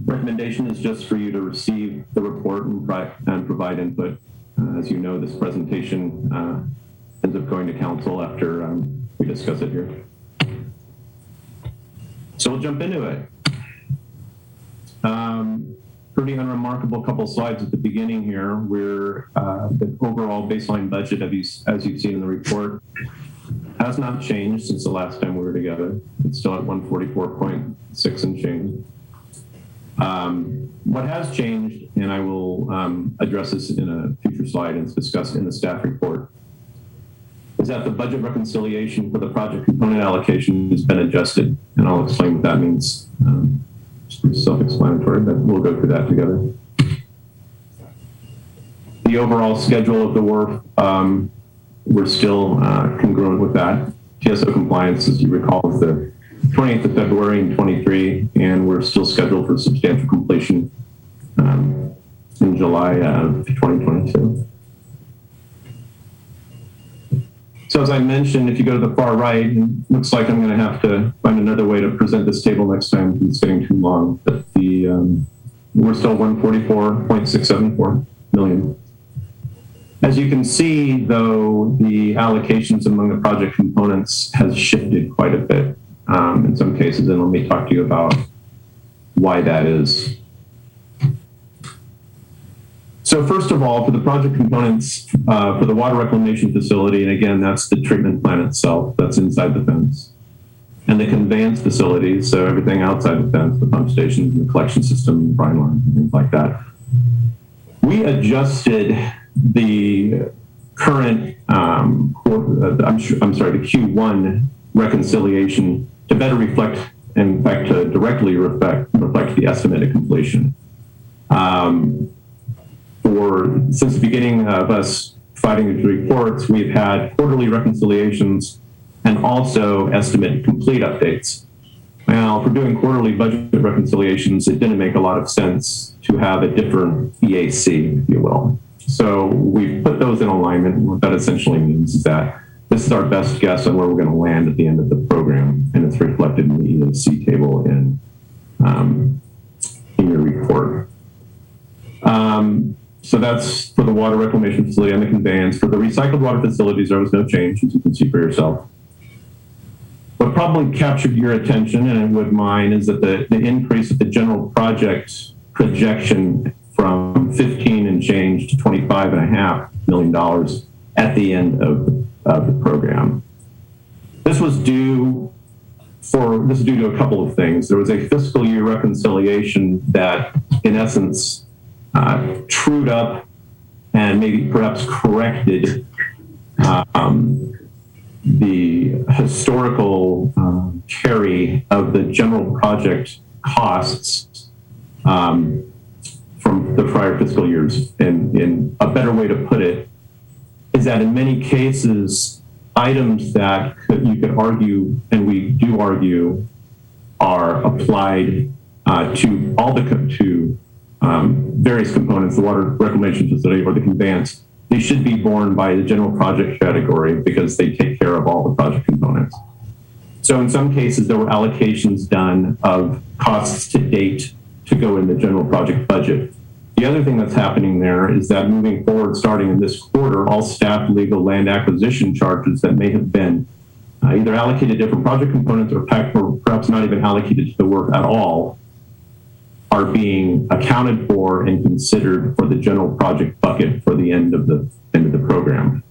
Recommendation is just for you to receive the report and provide input. As you know, this presentation ends up going to council after we discuss it here. So we'll jump into it. Pretty unremarkable couple slides at the beginning here. We're the overall baseline budget, as you've seen in the report, has not changed since the last time we were together. It's still at 144.6 and change. What has changed, and I will address this in a future slide and it's discussed in the staff report, is that the budget reconciliation for the project component allocation has been adjusted, and I'll explain what that means. It's pretty self-explanatory, but we'll go through that together. The overall schedule of the WARF, we're still congruent with that. TSO compliance, as you recall, is the 28th of February in 23, and we're still scheduled for substantial completion in July of 2022. So as I mentioned, if you go to the far right, it looks like I'm going to have to find another way to present this table next time. It's getting too long, but we're still 144.674 million. As you can see, though, the allocations among the project components has shifted quite a bit in some cases, and let me talk to you about why that is. So first of all, for the project components, for the water reclamation facility, and again, that's the treatment plant itself, that's inside the fence, and the conveyance facilities, so everything outside the fence, the pump stations, the collection system, brine lines, and things like that. We adjusted the current, the Q1 reconciliation to better reflect, in fact, to directly reflect the estimated completion. Since the beginning of us fighting these reports, we've had quarterly reconciliations and also estimate complete updates. Now, if we're doing quarterly budget reconciliations, it didn't make a lot of sense to have a different EAC, if you will. So we've put those in alignment. What that essentially means is that this is our best guess on where we're going to land at the end of the program, and it's reflected in the EAC table in your report. So that's for the water reclamation facility and the conveyance. For the recycled water facilities, there was no change, as you can see for yourself. What probably captured your attention, and it would mine, is that the increase of the general project projection from 15 and change to $25.5 million at the end of the program. This was due to a couple of things. There was a fiscal year reconciliation that, in essence, trued up and maybe perhaps corrected the historical carry of the general project costs from the prior fiscal years. And in a better way to put it is that in many cases, items that you could argue, and we do argue, are applied to all the various components, the water reclamation facility or the conveyance, they should be borne by the general project category because they take care of all the project components. So in some cases, there were allocations done of costs to date to go in the general project budget. The other thing that's happening there is that moving forward, starting in this quarter, all staff, legal, land acquisition charges that may have been either allocated to different project components or perhaps not even allocated to the work at all are being accounted for and considered for the general project bucket for the end of the program.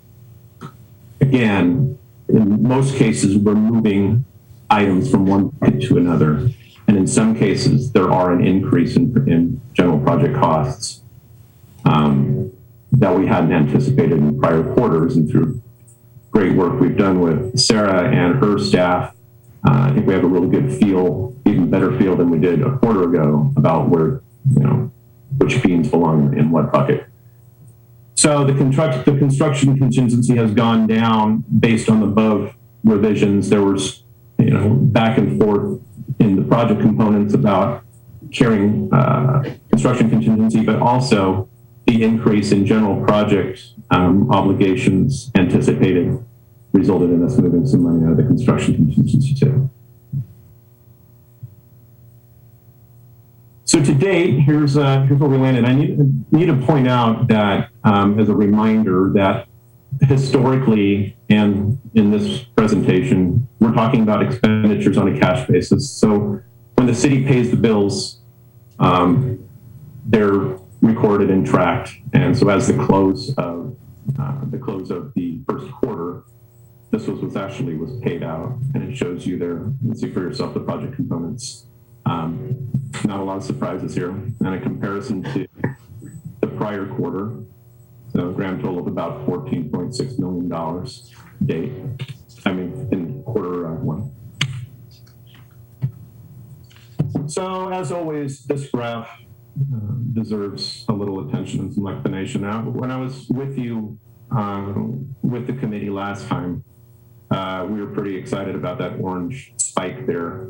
Again, in most cases, we're moving items from one bucket to another. And in some cases, there are an increase in general project costs that we hadn't anticipated in prior quarters. And through great work we've done with Sara and her staff, I think we have a really good feel, even better feel than we did a quarter ago about where, which beans belong in what bucket. So the construction contingency has gone down based on the above revisions. There was, back and forth in the project components about carrying construction contingency, but also the increase in general project obligations anticipated resulted in us moving some money out of the construction contingency too. So to date, here's where we landed. I need to point out that as a reminder that historically and in this presentation, we're talking about expenditures on a cash basis. So when the city pays the bills, they're recorded and tracked. And so as the close of the first quarter, this was actually paid out, and it shows you there. You can see for yourself the project components. Not a lot of surprises here. And a comparison to the prior quarter, so a grand total of about $14.6 million date. In quarter one. So as always, this graph deserves a little attention and some explanation. Now, when I was with you with the committee last time, we were pretty excited about that orange spike there,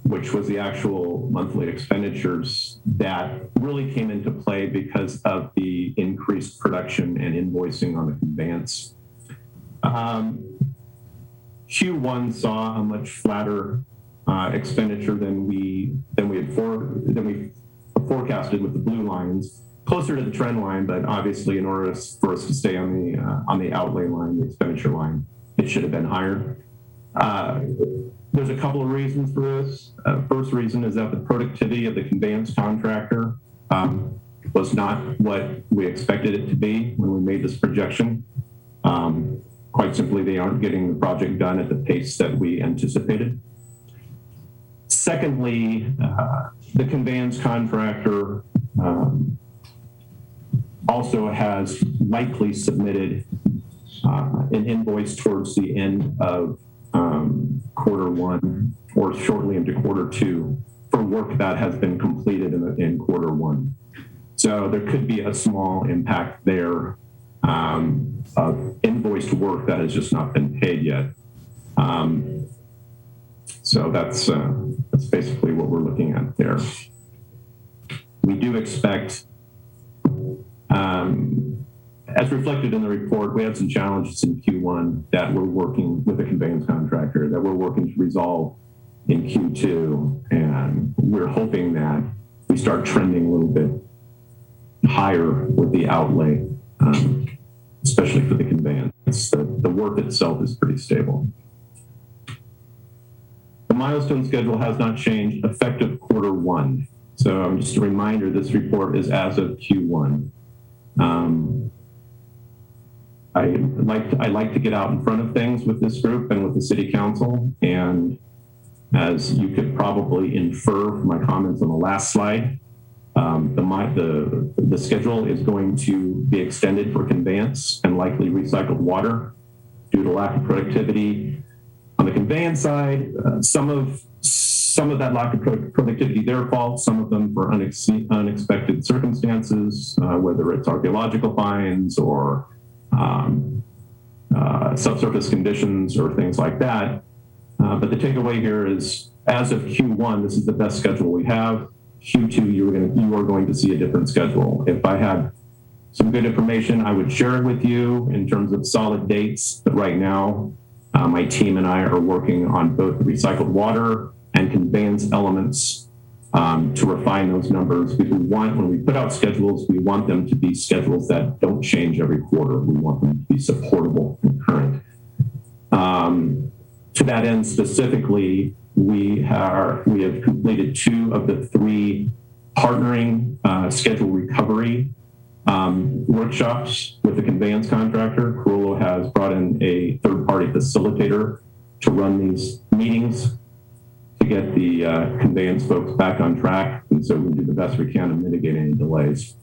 which was the actual monthly expenditures that really came into play because of the increased production and invoicing on the conveyance. Q1 saw a much flatter expenditure than we forecasted with the blue lines, closer to the trend line, but obviously in order for us to stay on the outlay line, the expenditure line, it should have been higher. There's a couple of reasons for this. First reason is that the productivity of the conveyance contractor was not what we expected it to be when we made this projection. Quite simply, they aren't getting the project done at the pace that we anticipated. Secondly, the conveyance contractor also has likely submitted an invoice towards the end of Q1 or shortly into Q2 for work that has been completed in Q1. So there could be a small impact there of invoiced work that has just not been paid yet. So that's basically what we're looking at there. We do expect, as reflected in the report, we had some challenges in Q1 that we're working with the conveyance contractor that we're working to resolve in Q2. And we're hoping that we start trending a little bit higher with the outlay, especially for the conveyance. The work itself is pretty stable. The milestone schedule has not changed effective Q1. So just a reminder, this report is as of Q1. I like to get out in front of things with this group and with the city council. And as you could probably infer from my comments on the last slide, the schedule is going to be extended for conveyance and likely recycled water due to lack of productivity. On the conveyance side, some of that lack of productivity, their fault, some of them for unexpected circumstances, whether it's archaeological finds or subsurface conditions or things like that. But the takeaway here is, as of Q1, this is the best schedule we have. Q2, you are going to see a different schedule. If I had some good information, I would share it with you in terms of solid dates. But right now, my team and I are working on both the recycled water and conveyance elements to refine those numbers. Because when we put out schedules, we want them to be schedules that don't change every quarter. We want them to be supportable and current. To that end, specifically, we have completed 2 of the 3 partnering schedule recovery workshops with the conveyance contractor. Carollo has brought in a third-party facilitator to run these meetings to get the conveyance folks back on track, and so we do the best we can to mitigate any delays.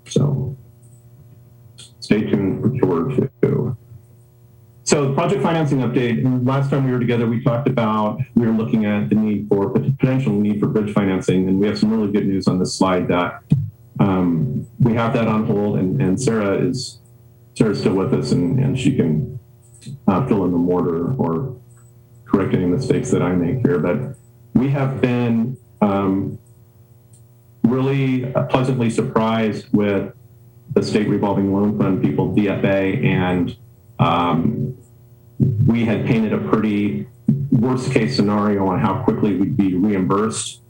So stay tuned for Q2. So project financing update. Last time we were together, we talked about, we were looking at the potential need for bridge financing, and we have some really good news on this slide that we have that on hold, and Sara's still with us, and she can fill in the mortar or correct any mistakes that I make here. But we have been really pleasantly surprised with the State Revolving Loan Fund people, DFA, and we had painted a pretty worst case scenario on how quickly we'd be reimbursed.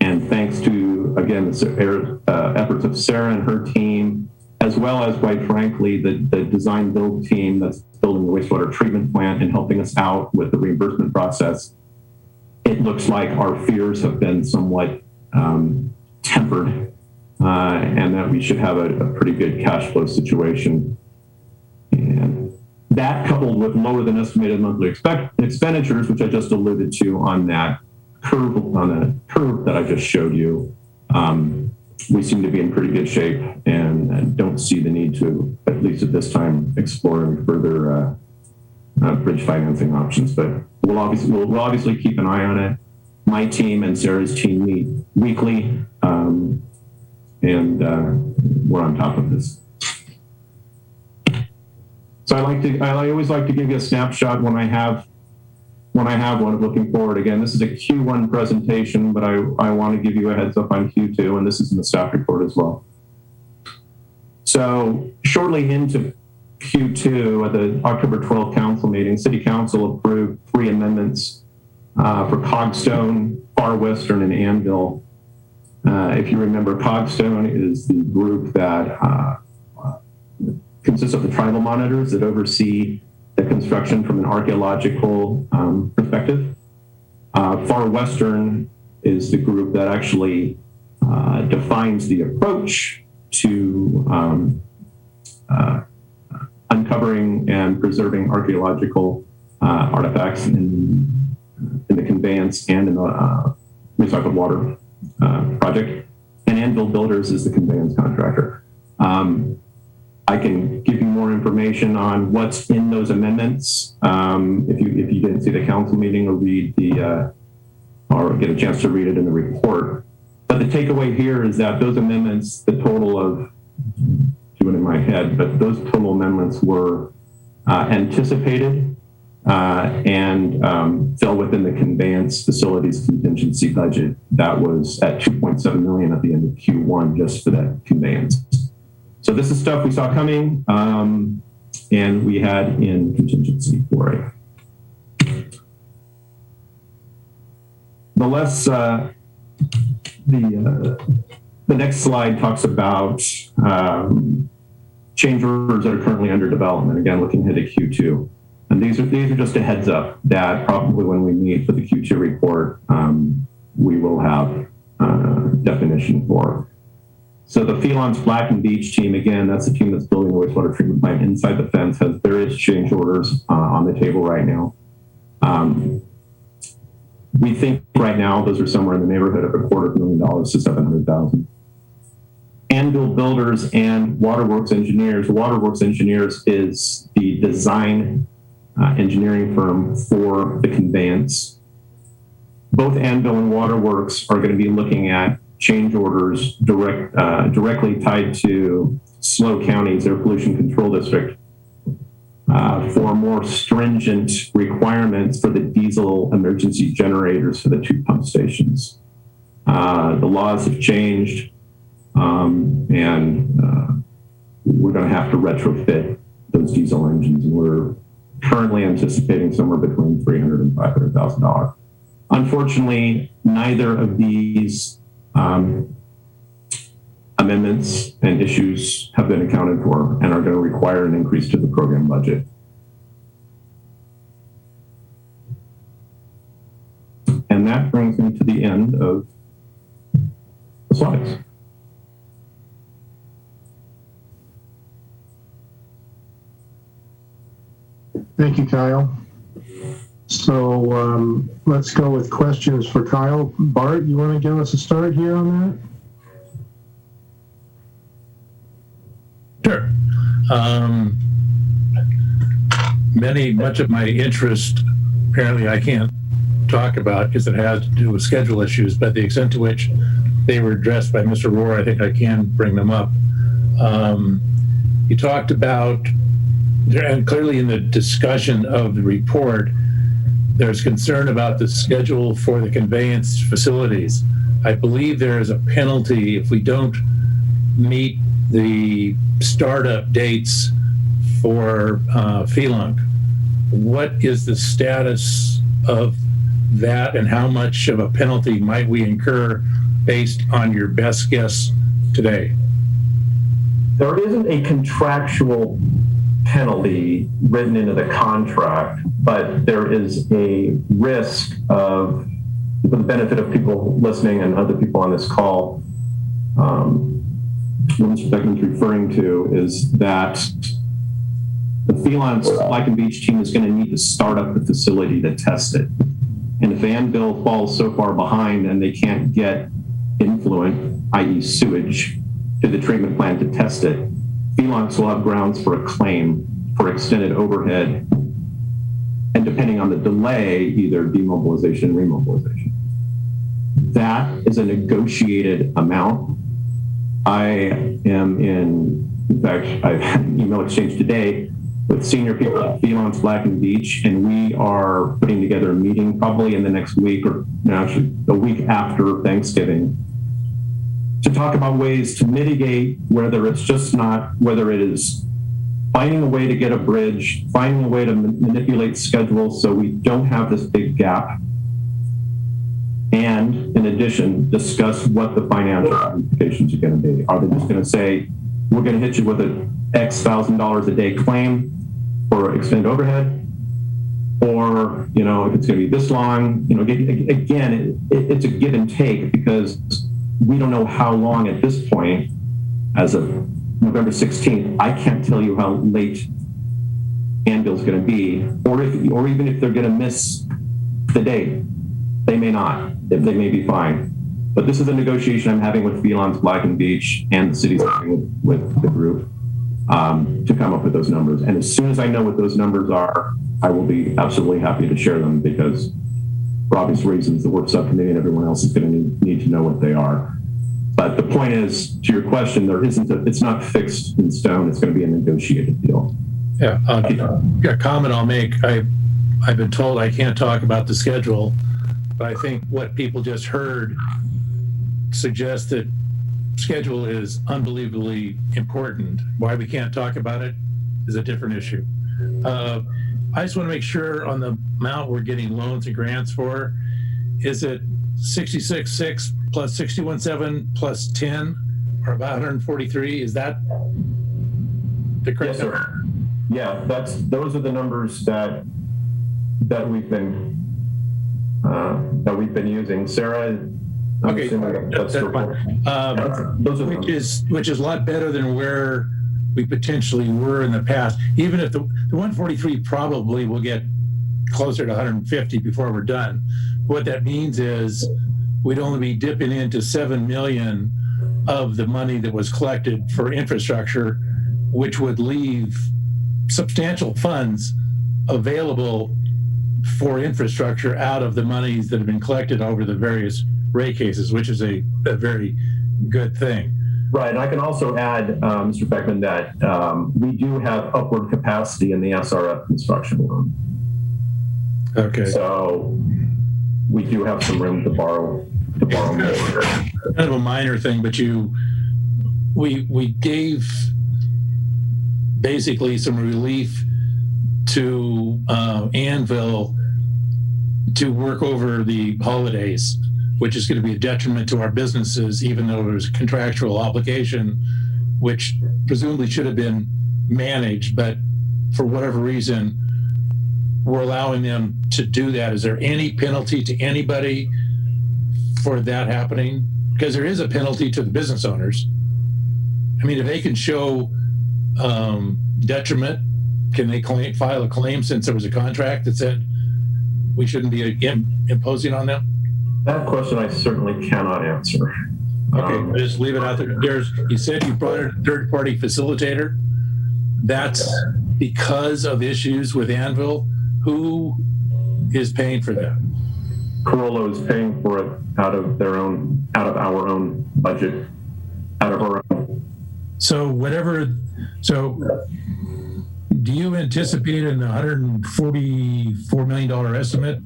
And thanks to, again, the efforts of Sara and her team, as well as, quite frankly, the design build team that's building the wastewater treatment plant and helping us out with the reimbursement process, it looks like our fears have been somewhat tempered, and that we should have a pretty good cash flow situation. And that, coupled with lower than estimated monthly expenditures, which I just alluded to on that curve, that I just showed you, we seem to be in pretty good shape and don't see the need to, at least at this time, explore any further bridge financing options. But we'll obviously keep an eye on it. My team and Sara's team meet weekly, and we're on top of this. So I always like to give you a snapshot when I have one looking forward. Again, this is a Q1 presentation, but I want to give you a heads up on Q2, and this is in the staff report as well. So shortly into Q2 at the October 12th council meeting, City Council approved 3 amendments for Cogstone, Far Western, and Anvil. If you remember, Cogstone is the group that consists of the tribal monitors that oversee the construction from an archaeological perspective. Far Western is the group that actually defines the approach to uncovering and preserving archaeological artifacts in the conveyance and in the recycled water project. And Anvil Builders is the conveyance contractor. I can give you more information on what's in those amendments if you didn't see the council meeting or read or get a chance to read it in the report. But the takeaway here is that those amendments, the total of, do it in my head, but those total amendments were anticipated and fell within the conveyance facilities contingency budget that was at $2.7 million at the end of Q1 just for that conveyance. So this is stuff we saw coming and we had in contingency for it. The next slide talks about change orders that are currently under development. Again, looking ahead at Q2. And these are just a heads up that probably when we meet for the Q2 report, we will have definition for. So the Phelon's Black and Beach team, again, that's the team that's building the wastewater treatment plant inside the fence, has various change orders on the table right now. We think right now those are somewhere in the neighborhood of $250,000 to $700,000. Anvil Builders and Waterworks Engineers. Waterworks Engineers is the design engineering firm for the conveyance. Both Anvil and Waterworks are going to be looking at change orders directly tied to SLO County's Air Pollution Control District for more stringent requirements for the diesel emergency generators for the 2 pump stations. The laws have changed and we're going to have to retrofit those diesel engines, and we're currently anticipating somewhere between $300,000 and $500,000. Unfortunately, neither of these amendments and issues have been accounted for and are going to require an increase to the program budget. And that brings me to the end of the slides. Thank you, Kyle. So let's go with questions for Kyle. Bart, you want to give us a start here on that? Sure. Much of my interest, apparently I can't talk about because it has to do with schedule issues, but the extent to which they were addressed by Mr. Rohr, I think I can bring them up. You talked about, and clearly in the discussion of the report, there's concern about the schedule for the conveyance facilities. I believe there is a penalty if we don't meet the startup dates for Phelon. What is the status of that, and how much of a penalty might we incur based on your best guess today? There isn't a contractual penalty written into the contract, but there is a risk of, for the benefit of people listening and other people on this call, what Mr. Beckman's referring to is that the Phelon's Black and Beach team is going to need to start up the facility to test it. And if Anvil falls so far behind and they can't get influent, i.e. sewage, to the treatment plant to test it, Phelon will have grounds for a claim for extended overhead, and depending on the delay, either demobilization and remobilization. That is a negotiated amount. I am in fact, I've had an email exchange today with senior people at Felons Black and Beach, and we are putting together a meeting probably in the next week, or actually a week after Thanksgiving, to talk about ways to mitigate whether it is finding a way to get a bridge, finding a way to manipulate schedules so we don't have this big gap, and in addition, discuss what the financial implications are going to be. Are they just going to say, we're going to hit you with a X $1,000 a day claim for extended overhead? Or, if it's going to be this long, again, it's a give and take, because we don't know how long at this point. As of November 16th, I can't tell you how late Anvil's going to be, or even if they're going to miss the date. They may not. They may be fine. But this is a negotiation I'm having with Felons Black and Beach and the city's having with the group to come up with those numbers. And as soon as I know what those numbers are, I will be absolutely happy to share them, because for obvious reasons, the work subcommittee and everyone else is going to need to know what they are. But the point is, to your question, it's not fixed in stone. It's going to be a negotiated deal. Yeah. A comment I'll make. I've been told I can't talk about the schedule, but I think what people just heard suggests that schedule is unbelievably important. Why we can't talk about it is a different issue. I just want to make sure on the amount we're getting loans and grants for, is it 66.6 plus 61.7 plus 10, or about 143? Is that the correct number? Yeah, those are the numbers that we've been using. Sarah, okay, that's fine. Which is a lot better than where we potentially were in the past. Even if the 143 probably will get closer to 150 before we're done. What that means is we'd only be dipping into 7 million of the money that was collected for infrastructure, which would leave substantial funds available for infrastructure out of the monies that have been collected over the various rate cases, which is a very good thing. Right, and I can also add, Mr. Beckman, that we do have upward capacity in the SRF construction loan. Okay. So we do have some room to borrow more. Kind of a minor thing, but we gave basically some relief to Anvil to work over the holidays, which is going to be a detriment to our businesses, even though there's a contractual obligation, which presumably should have been managed, but for whatever reason, we're allowing them to do that. Is there any penalty to anybody for that happening? Because there is a penalty to the business owners. I mean, if they can show detriment, can they file a claim since there was a contract that said we shouldn't be imposing on them? That question I certainly cannot answer. Okay, just leave it out there. You said you brought a third-party facilitator. That's because of issues with Anvil. Who is paying for that? Corollo is paying for it out of our own budget, out of our own. So do you anticipate in the $144 million estimate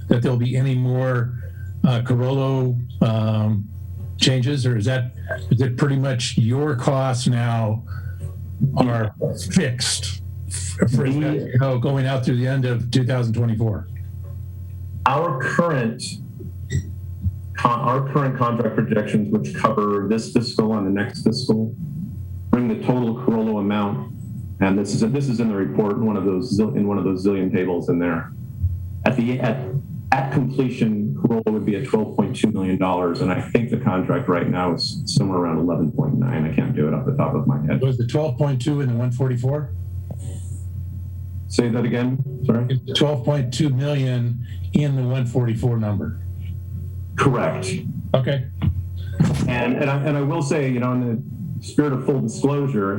that there'll be any more Corollo changes, or is it pretty much your costs now are fixed for going out through the end of 2024? Our current contract projections, which cover this fiscal and the next fiscal, bring the total Corollo amount, and this is in the report in one of those zillion tables in there. At completion, Corollo would be at $12.2 million, and I think the contract right now is somewhere around 11.9. I can't do it off the top of my head. Was the 12.2 in the 144? Say that again. Sorry. 12.2 million in the 144 number. Correct. Okay. And I will say, in the spirit of full disclosure,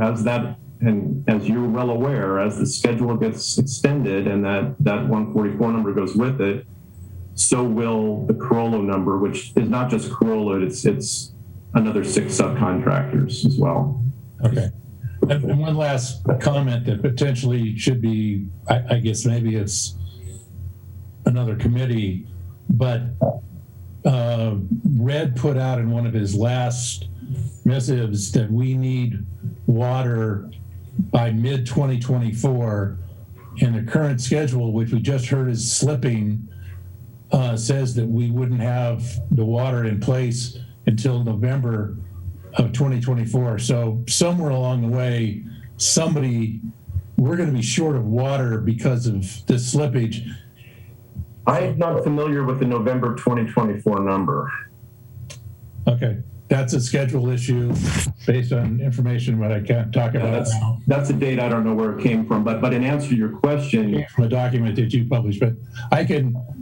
and as you're well aware, as the schedule gets extended and that 144 number goes with it, so will the Corollo number, which is not just Corollo, it's another 6 subcontractors as well. Okay. And one last comment that potentially should be, I guess maybe it's another committee, but Red put out in one of his last missives that we need water by mid-2024, and the current schedule, which we just heard is slipping, says that we wouldn't have the water in place until November of 2024. So somewhere along the way, we're going to be short of water because of this slippage. I'm not familiar with the November 2024 number. Okay, that's a schedule issue based on information what I can't talk about now. That's a date I don't know where it came from, but in answer to your question, from a document that you published, but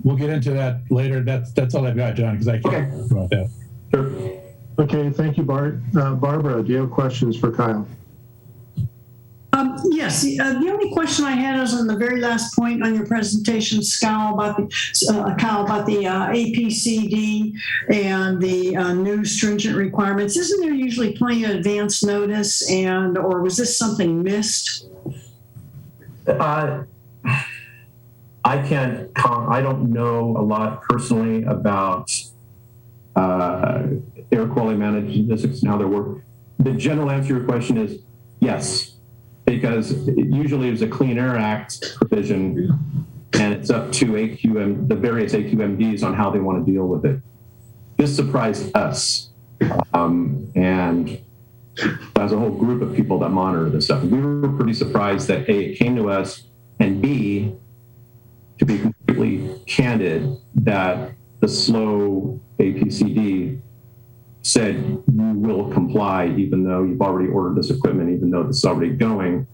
we'll get into that later. That's all I've got, John, because I can't talk about that. Sure. Okay, thank you, Bart. Barbara, do you have questions for Kyle? Yes, the only question I had is on the very last point on your presentation, Kyle, about the APCD and the new stringent requirements. Isn't there usually plenty of advance notice, or was this something missed? I don't know a lot personally about air quality management districts and how they work. The general answer to your question is yes, because usually there's a Clean Air Act provision, and it's up to the various AQMDs on how they want to deal with it. This surprised us, and as a whole group of people that monitor this stuff. We were pretty surprised that A, it came to us, and B, to be completely candid, that the slow APCD said you will comply even though you've already ordered this equipment, even though this is already going.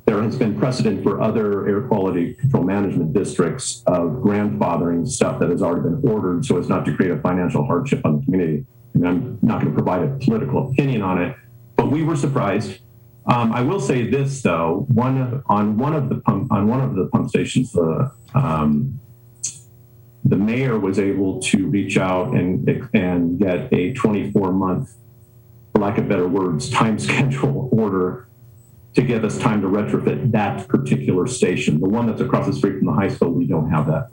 There has been precedent for other air quality control management districts of grandfathering stuff that has already been ordered so as not to create a financial hardship on the community. I mean, I'm not going to provide a political opinion on it, but we were surprised. I will say this though: on one of the pump stations, the mayor was able to reach out and get a 24-month, for lack of better words, time schedule order to give us time to retrofit that particular station. The one that's across the street from the high school, we don't have that.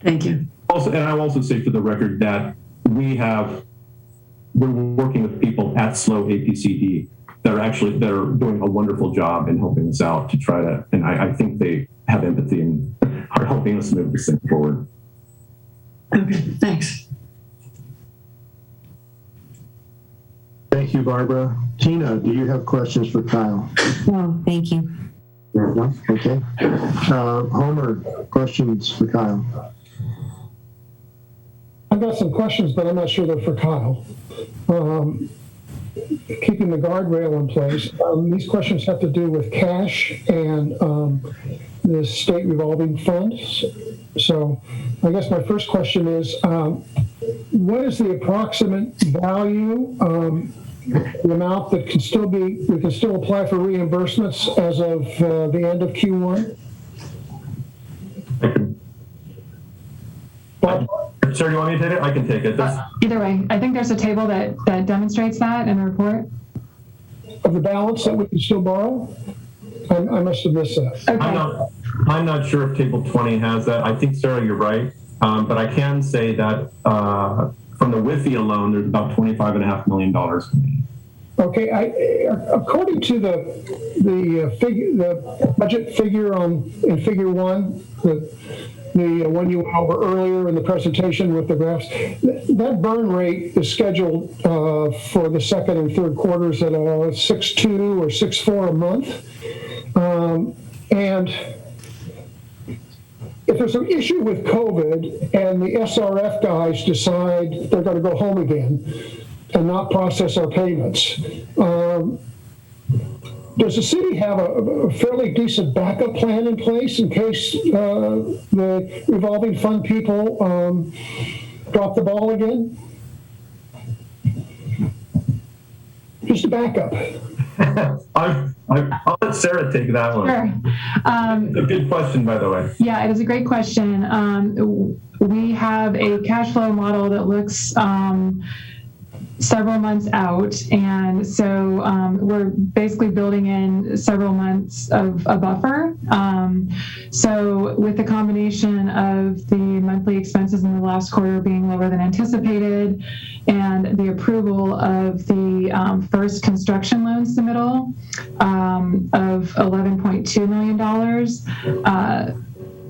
Thank you. Also, and I'll also say for the record that we're working with people at Slow APCD that are doing a wonderful job in helping us out to try to, and I think they have empathy and are helping us move this thing forward. Okay, thanks. Thank you, Barbara. Tina, do you have questions for Kyle? No, thank you. Okay. Homer, questions for Kyle? I've got some questions, but I'm not sure they're for Kyle. Keeping the guardrail in place. These questions have to do with cash and the state revolving funds. So I guess my first question is, what is the approximate value, the amount that we can still apply for reimbursements as of the end of Q1? Sir, do you want me to take it? I can take it. Either way, I think there's a table that demonstrates that in the report. Of the balance that we can still borrow? I must have missed that. Okay. I'm not sure if table 20 has that. I think, Sarah, you're right. But I can say that from the WIFI alone, there's about $25.5 million. Okay, according to the budget figure in Figure 1, the one you went over earlier in the presentation with the graphs, that burn rate is scheduled for the second and third quarters at 6.2 or 6.4 a month. And if there's an issue with COVID and the SRF guys decide they're going to go home again and not process our payments, does the city have a fairly decent backup plan in place in case the revolving fund people drop the ball again? Just a backup. I'll let Sarah take that one. Sure. A good question, by the way. Yeah, it is a great question. We have a cash flow model that looks several months out. And so we're basically building in several months of a buffer. So with the combination of the monthly expenses in the last quarter being lower than anticipated and the approval of the first construction loan submittal of $11.2 million,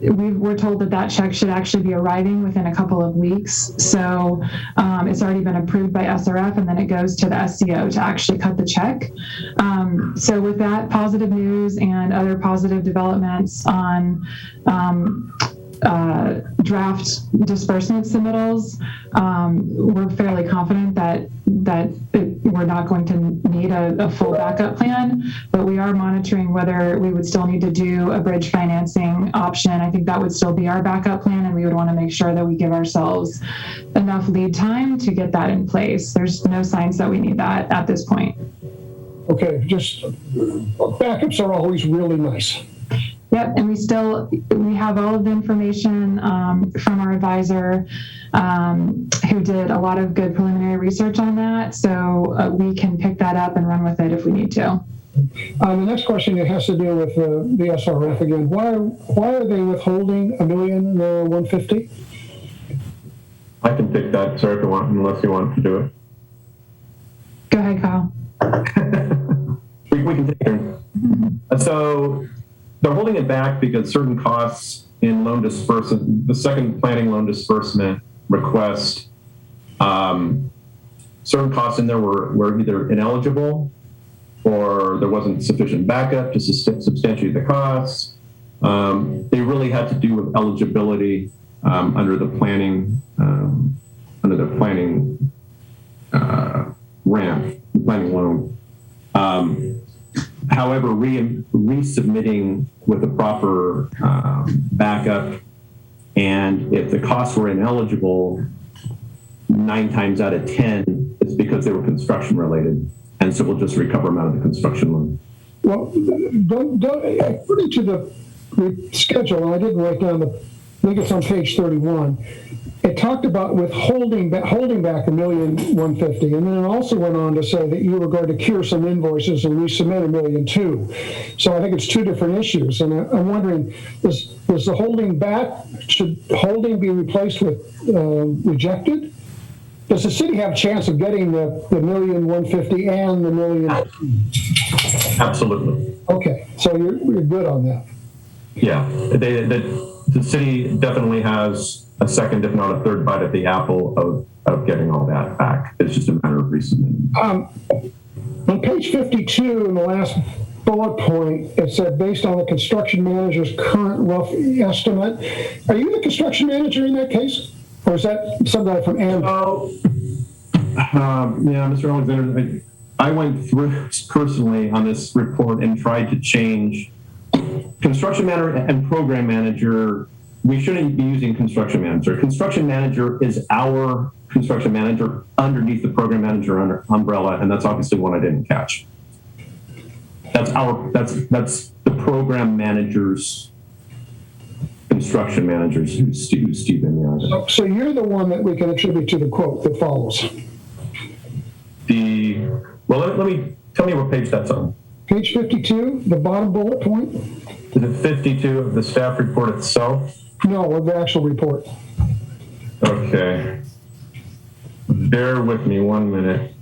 we're told that check should actually be arriving within a couple of weeks. So it's already been approved by SRF, and then it goes to the SCO to actually cut the check. So with that positive news and other positive developments on draft disbursement submittals, we're fairly confident that we're not going to need a full backup plan, but we are monitoring whether we would still need to do a bridge financing option. I think that would still be our backup plan, and we would want to make sure that we give ourselves enough lead time to get that in place. There's no signs that we need that at this point. Okay, just backups are always really nice. Yep, and we have all of the information from our advisor who did a lot of good preliminary research on that, so we can pick that up and run with it if we need to. The next question has to do with the SRF again. Why are they withholding $1,150,000? I can take that, sir, if you want, unless you want to do it. Go ahead, Kyle. we can take it. So they're holding it back because certain costs in loan disbursement, the second planning loan disbursement request, certain costs in there were either ineligible or there wasn't sufficient backup to substantiate the costs. They really had to do with eligibility under the planning ramp, the planning loan. However, resubmitting with the proper backup, and if the costs were ineligible, 9 times out of 10, it's because they were construction related, and so we'll just recover them out of the construction loan. Well, according to the schedule, and I didn't write down I think it's on page 31. It talked about holding back $1,150,000, and then it also went on to say that you were going to cure some invoices and resubmit $1,200,000. So I think it's two different issues, and I'm wondering, is the holding back, should holding be replaced with rejected? Does the city have a chance of getting the $1,150,000 and the $1,000,000? Absolutely. Okay, so you're good on that. Yeah, the city definitely has a second, if not a third bite at the apple of getting all that back. It's just a matter of resubmitting. On page 52, in the last bullet point, it said, based on the construction manager's current rough estimate. Are you the construction manager in that case? Or is that some guy from AMP? Yeah, Mr. Alexander, I went through personally on this report and tried to change construction manager and program manager. We shouldn't be using construction manager. Construction manager is our construction manager underneath the program manager umbrella, and that's obviously one I didn't catch. That's the program manager's construction managers who's Steve in. So you're the one that we can attribute to the quote that follows. Let me tell me what page that's on. Page 52, the bottom bullet point. Is it 52 of the staff report itself? No, of the actual report. Okay. Bear with me 1 minute.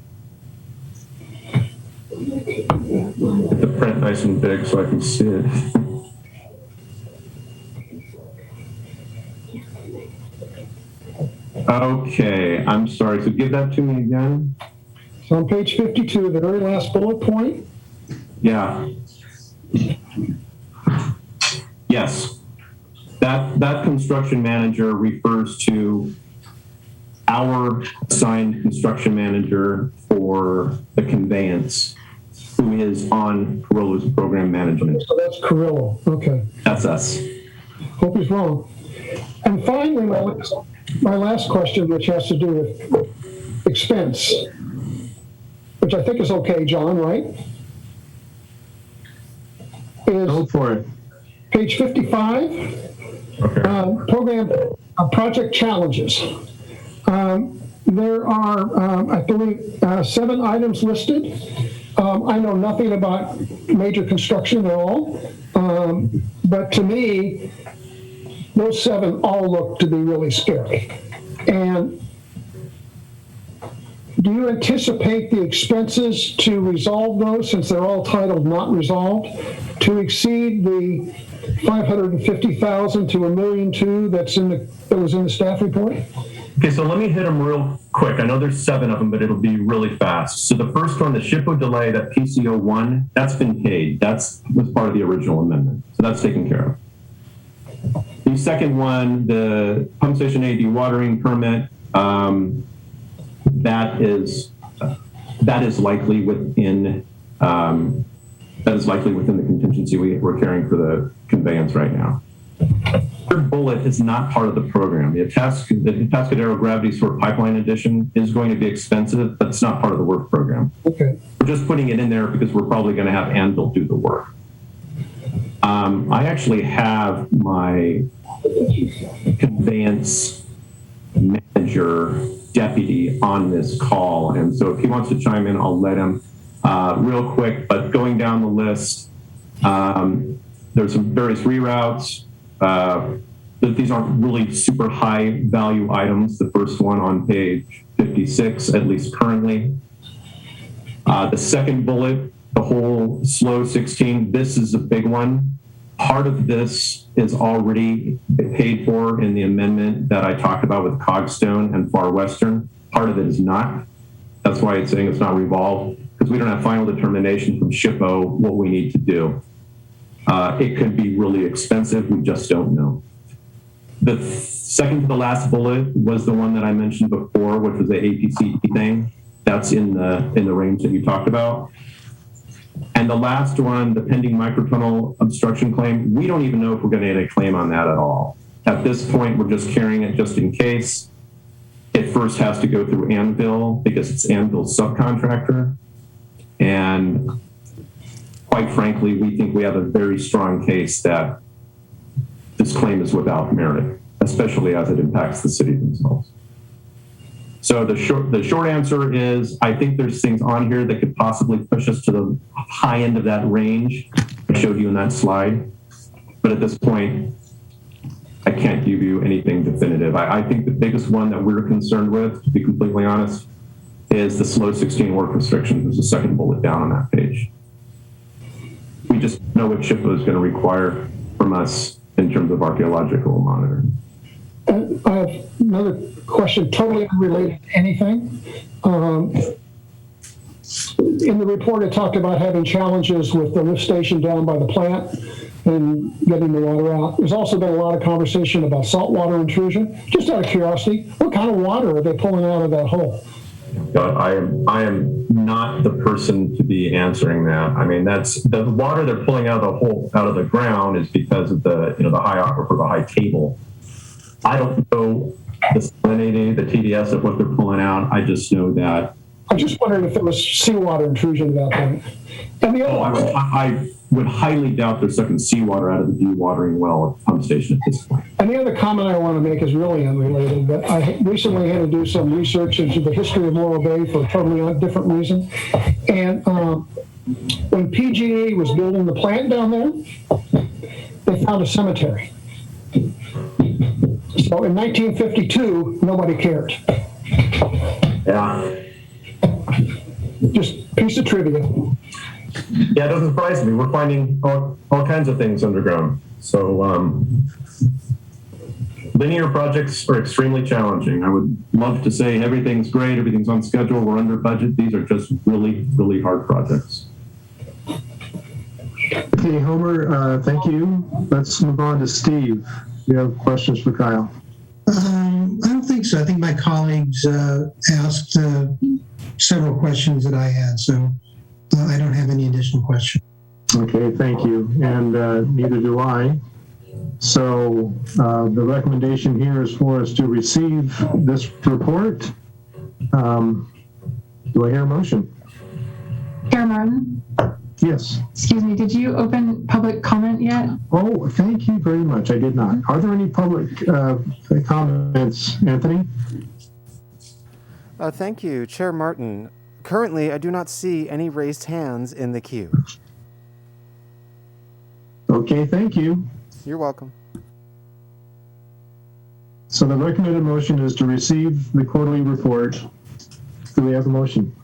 Get the print nice and big so I can see it. Okay, I'm sorry. So give that to me again. So on page 52, the very last bullet point. Yeah. Yes. That construction manager refers to our assigned construction manager for the conveyance, who is on Carrillo's program management. So that's Carrillo. Okay. That's us. Hope he's wrong. And finally, my last question, which has to do with expense, which I think is okay, John, right? Go for it. Page 55, Okay. program project challenges. There are, I believe, 7 items listed. I know nothing about major construction at all, but to me, those 7 all look to be really scary. And do you anticipate the expenses to resolve those, since they're all titled not resolved, to exceed the $550,000 to $1.2 million that was in the staff report? Okay, so let me hit them real quick. I know there's 7 of them, but it'll be really fast. So the first one, the SHPO delay, that PCO 1, that's been paid. That was part of the original amendment. So that's taken care of. The second one, the pump station A dewatering permit, that is likely within the contingency we're carrying for the conveyance right now. Third bullet is not part of the program. The Atascadero Gravity Store Pipeline Addition is going to be expensive, but it's not part of the work program. Okay. We're just putting it in there because we're probably going to have Anvil do the work. I actually have my conveyance manager deputy on this call, and so if he wants to chime in, I'll let him. Real quick, but going down the list, there's some various reroutes. These aren't really super high value items. The first one on page 56, at least currently. The second bullet, the whole slow 16, this is a big one. Part of this is already paid for in the amendment that I talked about with Cogstone and Far Western. Part of it is not. That's why it's saying it's not revolved, because we don't have final determination from SHPO what we need to do. It could be really expensive. We just don't know. The second to the last bullet was the one that I mentioned before, which was the APC thing. That's in the range that you talked about. And the last one, the pending microtunnel obstruction claim, we don't even know if we're going to get a claim on that at all. At this point, we're just carrying it just in case. It first has to go through Anvil because it's Anvil's subcontractor. And quite frankly, we think we have a very strong case that this claim is without merit, especially as it impacts the city themselves. So the short answer is, I think there's things on here that could possibly push us to the high end of that range I showed you in that slide. But at this point, I can't give you anything definitive. I think the biggest one that we're concerned with, to be completely honest, is the slow 16 work restrictions. There's a second bullet down on that page. We just know what SHPO is going to require from us in terms of archaeological monitoring. And I have another question, totally unrelated to anything. In the report, it talked about having challenges with the lift station down by the plant and getting the water out. There's also been a lot of conversation about saltwater intrusion. Just out of curiosity, what kind of water are they pulling out of that hole? God, I am not the person to be answering that. I mean, that's the water they're pulling out of the hole, out of the ground, is because of the the high aquifer, the high table. I don't know the salinity, the TDS of what they're pulling out. I just know that. I just wondered if there was seawater intrusion at that point. And the other I would highly doubt they're sucking seawater out of the dewatering well at the pump station at this point. And the other comment I want to make is really unrelated, but I recently had to do some research into the history of Morro Bay for a totally different reason. And when PG&E was building the plant down there, they found a cemetery. So in 1952, nobody cared. Yeah. Just a piece of trivia. Yeah, it doesn't surprise me. We're finding all kinds of things underground. So linear projects are extremely challenging. I would love to say everything's great, everything's on schedule, we're under budget. These are just really, really hard projects. Okay, Homer, thank you. Let's move on to Steve. Do you have questions for Kyle? I don't think so. I think my colleagues asked several questions that I had, so I don't have any additional questions. Okay, thank you. And neither do I. So the recommendation here is for us to receive this report. Do I hear a motion? Chair Martin? Yes. Excuse me, did you open public comment yet? Oh, thank you very much. I did not. Are there any public comments, Anthony? Thank you, Chair Martin. Currently, I do not see any raised hands in the queue. Okay, thank you. You're welcome. So the recommended motion is to receive the quarterly report. Do we have a motion?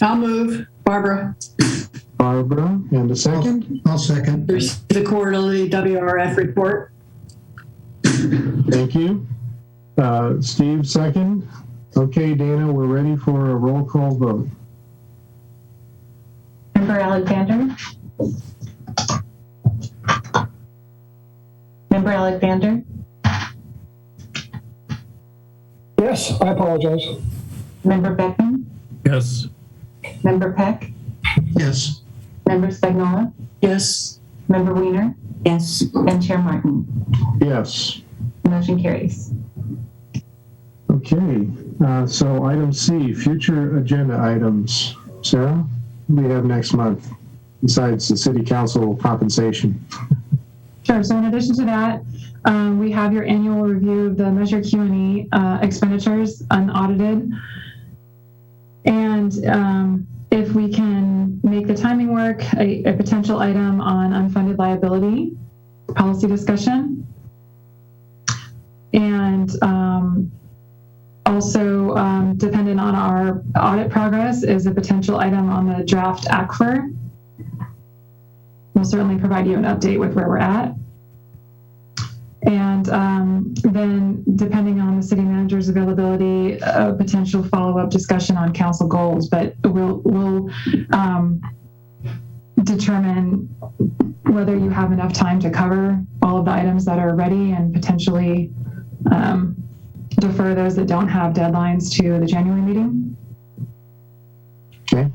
I'll move. Barbara. Barbara, and a second? I'll second. The quarterly WRF report. Thank you. Steve, second. Okay, Dana, we're ready for a roll call vote. Member Alexander? Member Alexander? Yes, I apologize. Member Beckman? Yes. Member Peck? Yes. Member Spagnola? Yes. Member Weiner? Yes. And Chair Martin. Yes. Motion carries. Okay, so item C, future agenda items. Sarah, what do we have next month besides the city council compensation? Sure. So in addition to that, we have your annual review of the Measure Q&E expenditures unaudited. And if we can make the timing work, a potential item on unfunded liability policy discussion. And also dependent on our audit progress is a potential item on the draft ACFR. We'll certainly provide you an update with where we're at. And then depending on the city manager's availability, a potential follow-up discussion on council goals, but we'll determine whether you have enough time to cover all of the items that are ready and potentially defer those that don't have deadlines to the January meeting. Okay.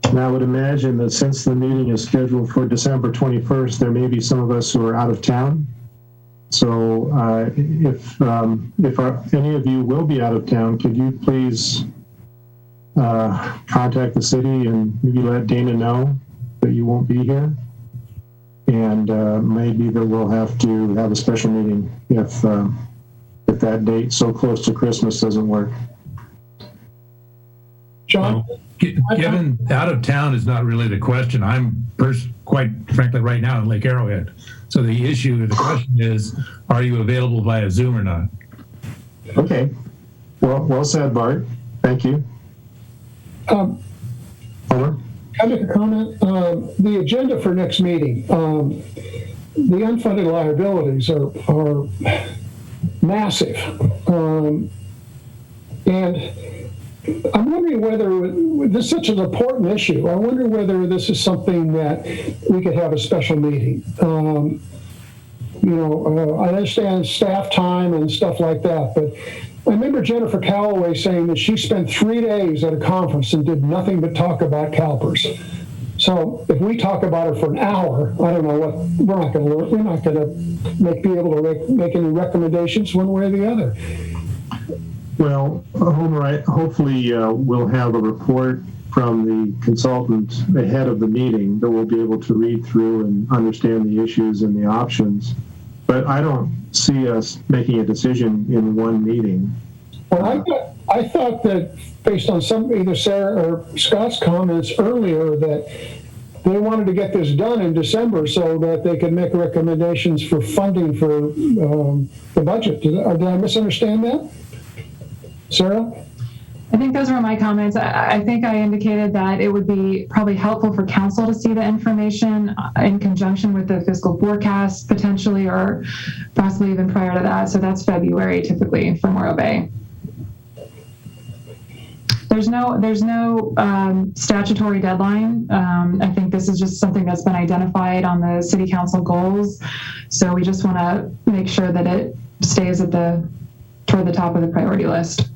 And I would imagine that since the meeting is scheduled for December 21st, there may be some of us who are out of town. So if any of you will be out of town, could you please contact the city and maybe let Dana know that you won't be here? And maybe that we'll have to have a special meeting if that date so close to Christmas doesn't work. John? Given out of town is not really the question. I'm quite frankly right now in Lake Arrowhead. So the question is, are you available via Zoom or not? Okay. Well said, Bart. Thank you. Can I make a comment? The agenda for next meeting, the unfunded liabilities are massive. And I'm wondering whether this is such an important issue. I wonder whether this is something that we could have a special meeting. I understand staff time and stuff like that, but I remember Jennifer Calloway saying that she spent 3 days at a conference and did nothing but talk about CalPERS. So if we talk about it for an hour, I don't know what we're not going to be able to make any recommendations one way or the other. Well, Homer, hopefully we'll have a report from the consultant ahead of the meeting that we'll be able to read through and understand the issues and the options. But I don't see us making a decision in one meeting. Well, I thought that based on either Sarah or Scott's comments earlier that they wanted to get this done in December so that they could make recommendations for funding for the budget. Did I misunderstand that? Sarah? I think those were my comments. I think I indicated that it would be probably helpful for council to see the information in conjunction with the fiscal forecast potentially, or possibly even prior to that. So that's February typically for Morro Bay. There's no statutory deadline. I think this is just something that's been identified on the city council goals. So we just want to make sure that it stays toward the top of the priority list.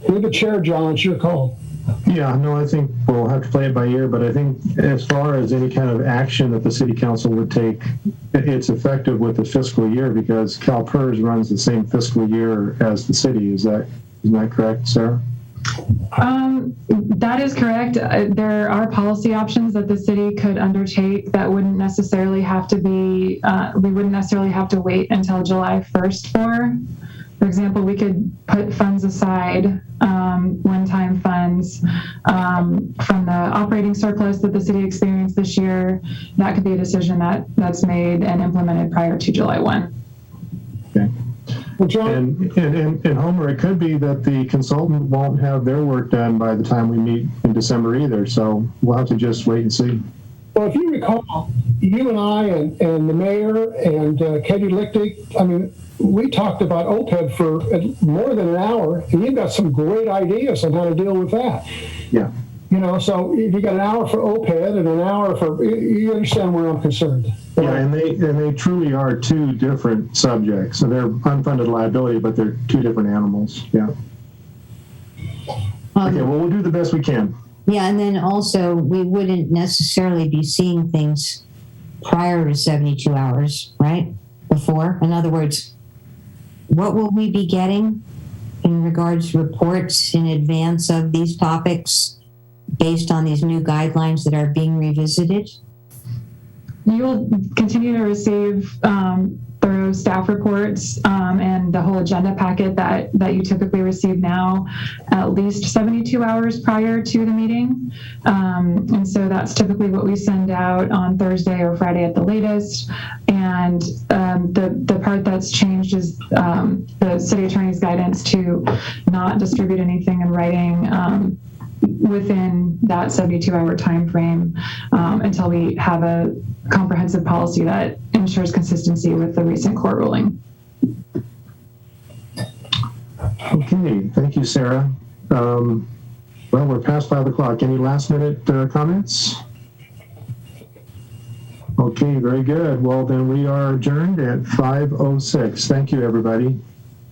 You're the chair, John. It's your call. Yeah, no, I think we'll have to play it by ear, but I think as far as any kind of action that the city council would take, it's effective with the fiscal year because CalPERS runs the same fiscal year as the city. Isn't that correct, Sarah? That is correct. There are policy options that the city could undertake that wouldn't necessarily have to be, we wouldn't necessarily have to wait until July 1st for. For example, we could put funds aside, one-time funds from the operating surplus that the city experienced this year. That could be a decision that's made and implemented prior to July 1. Okay. Well, John, And Homer, it could be that the consultant won't have their work done by the time we meet in December either. So we'll have to just wait and see. well, if you recall, you and I and the mayor and Katie Lichtig, I mean, we talked about OPEB for more than an hour, and you've got some great ideas on how to deal with that. Yeah. You know, so if you got an hour for OPEB and an hour for, you understand where I'm concerned. Yeah, and they truly are two different subjects. So they're unfunded liability, but they're two different animals. Yeah. Okay, well, we'll do the best we can. Yeah, and then also we wouldn't necessarily be seeing things prior to 72 hours, right? Before. In other words, what will we be getting in regards to reports in advance of these topics based on these new guidelines that are being revisited? You will continue to receive thorough staff reports and the whole agenda packet that you typically receive now at least 72 hours prior to the meeting. And so that's typically what we send out on Thursday or Friday at the latest. And the part that's changed is the city attorney's guidance to not distribute anything in writing within that 72-hour time frame until we have a comprehensive policy that ensures consistency with the recent court ruling. Okay, thank you, Sarah. Well, we're past 5 o'clock. Any last minute comments? Okay, very good. Well, then we are adjourned at 5:06. Thank you, everybody.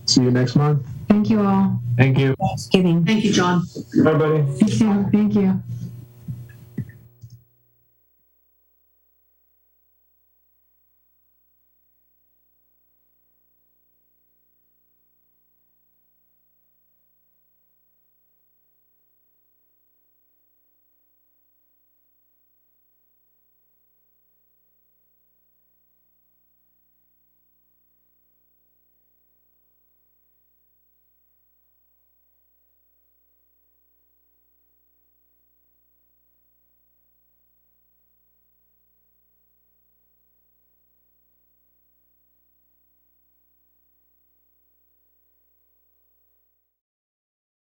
See you next month. Thank you all. Thank you. Thanksgiving. Thank you, John. Bye, buddy. Thank you. Thank you.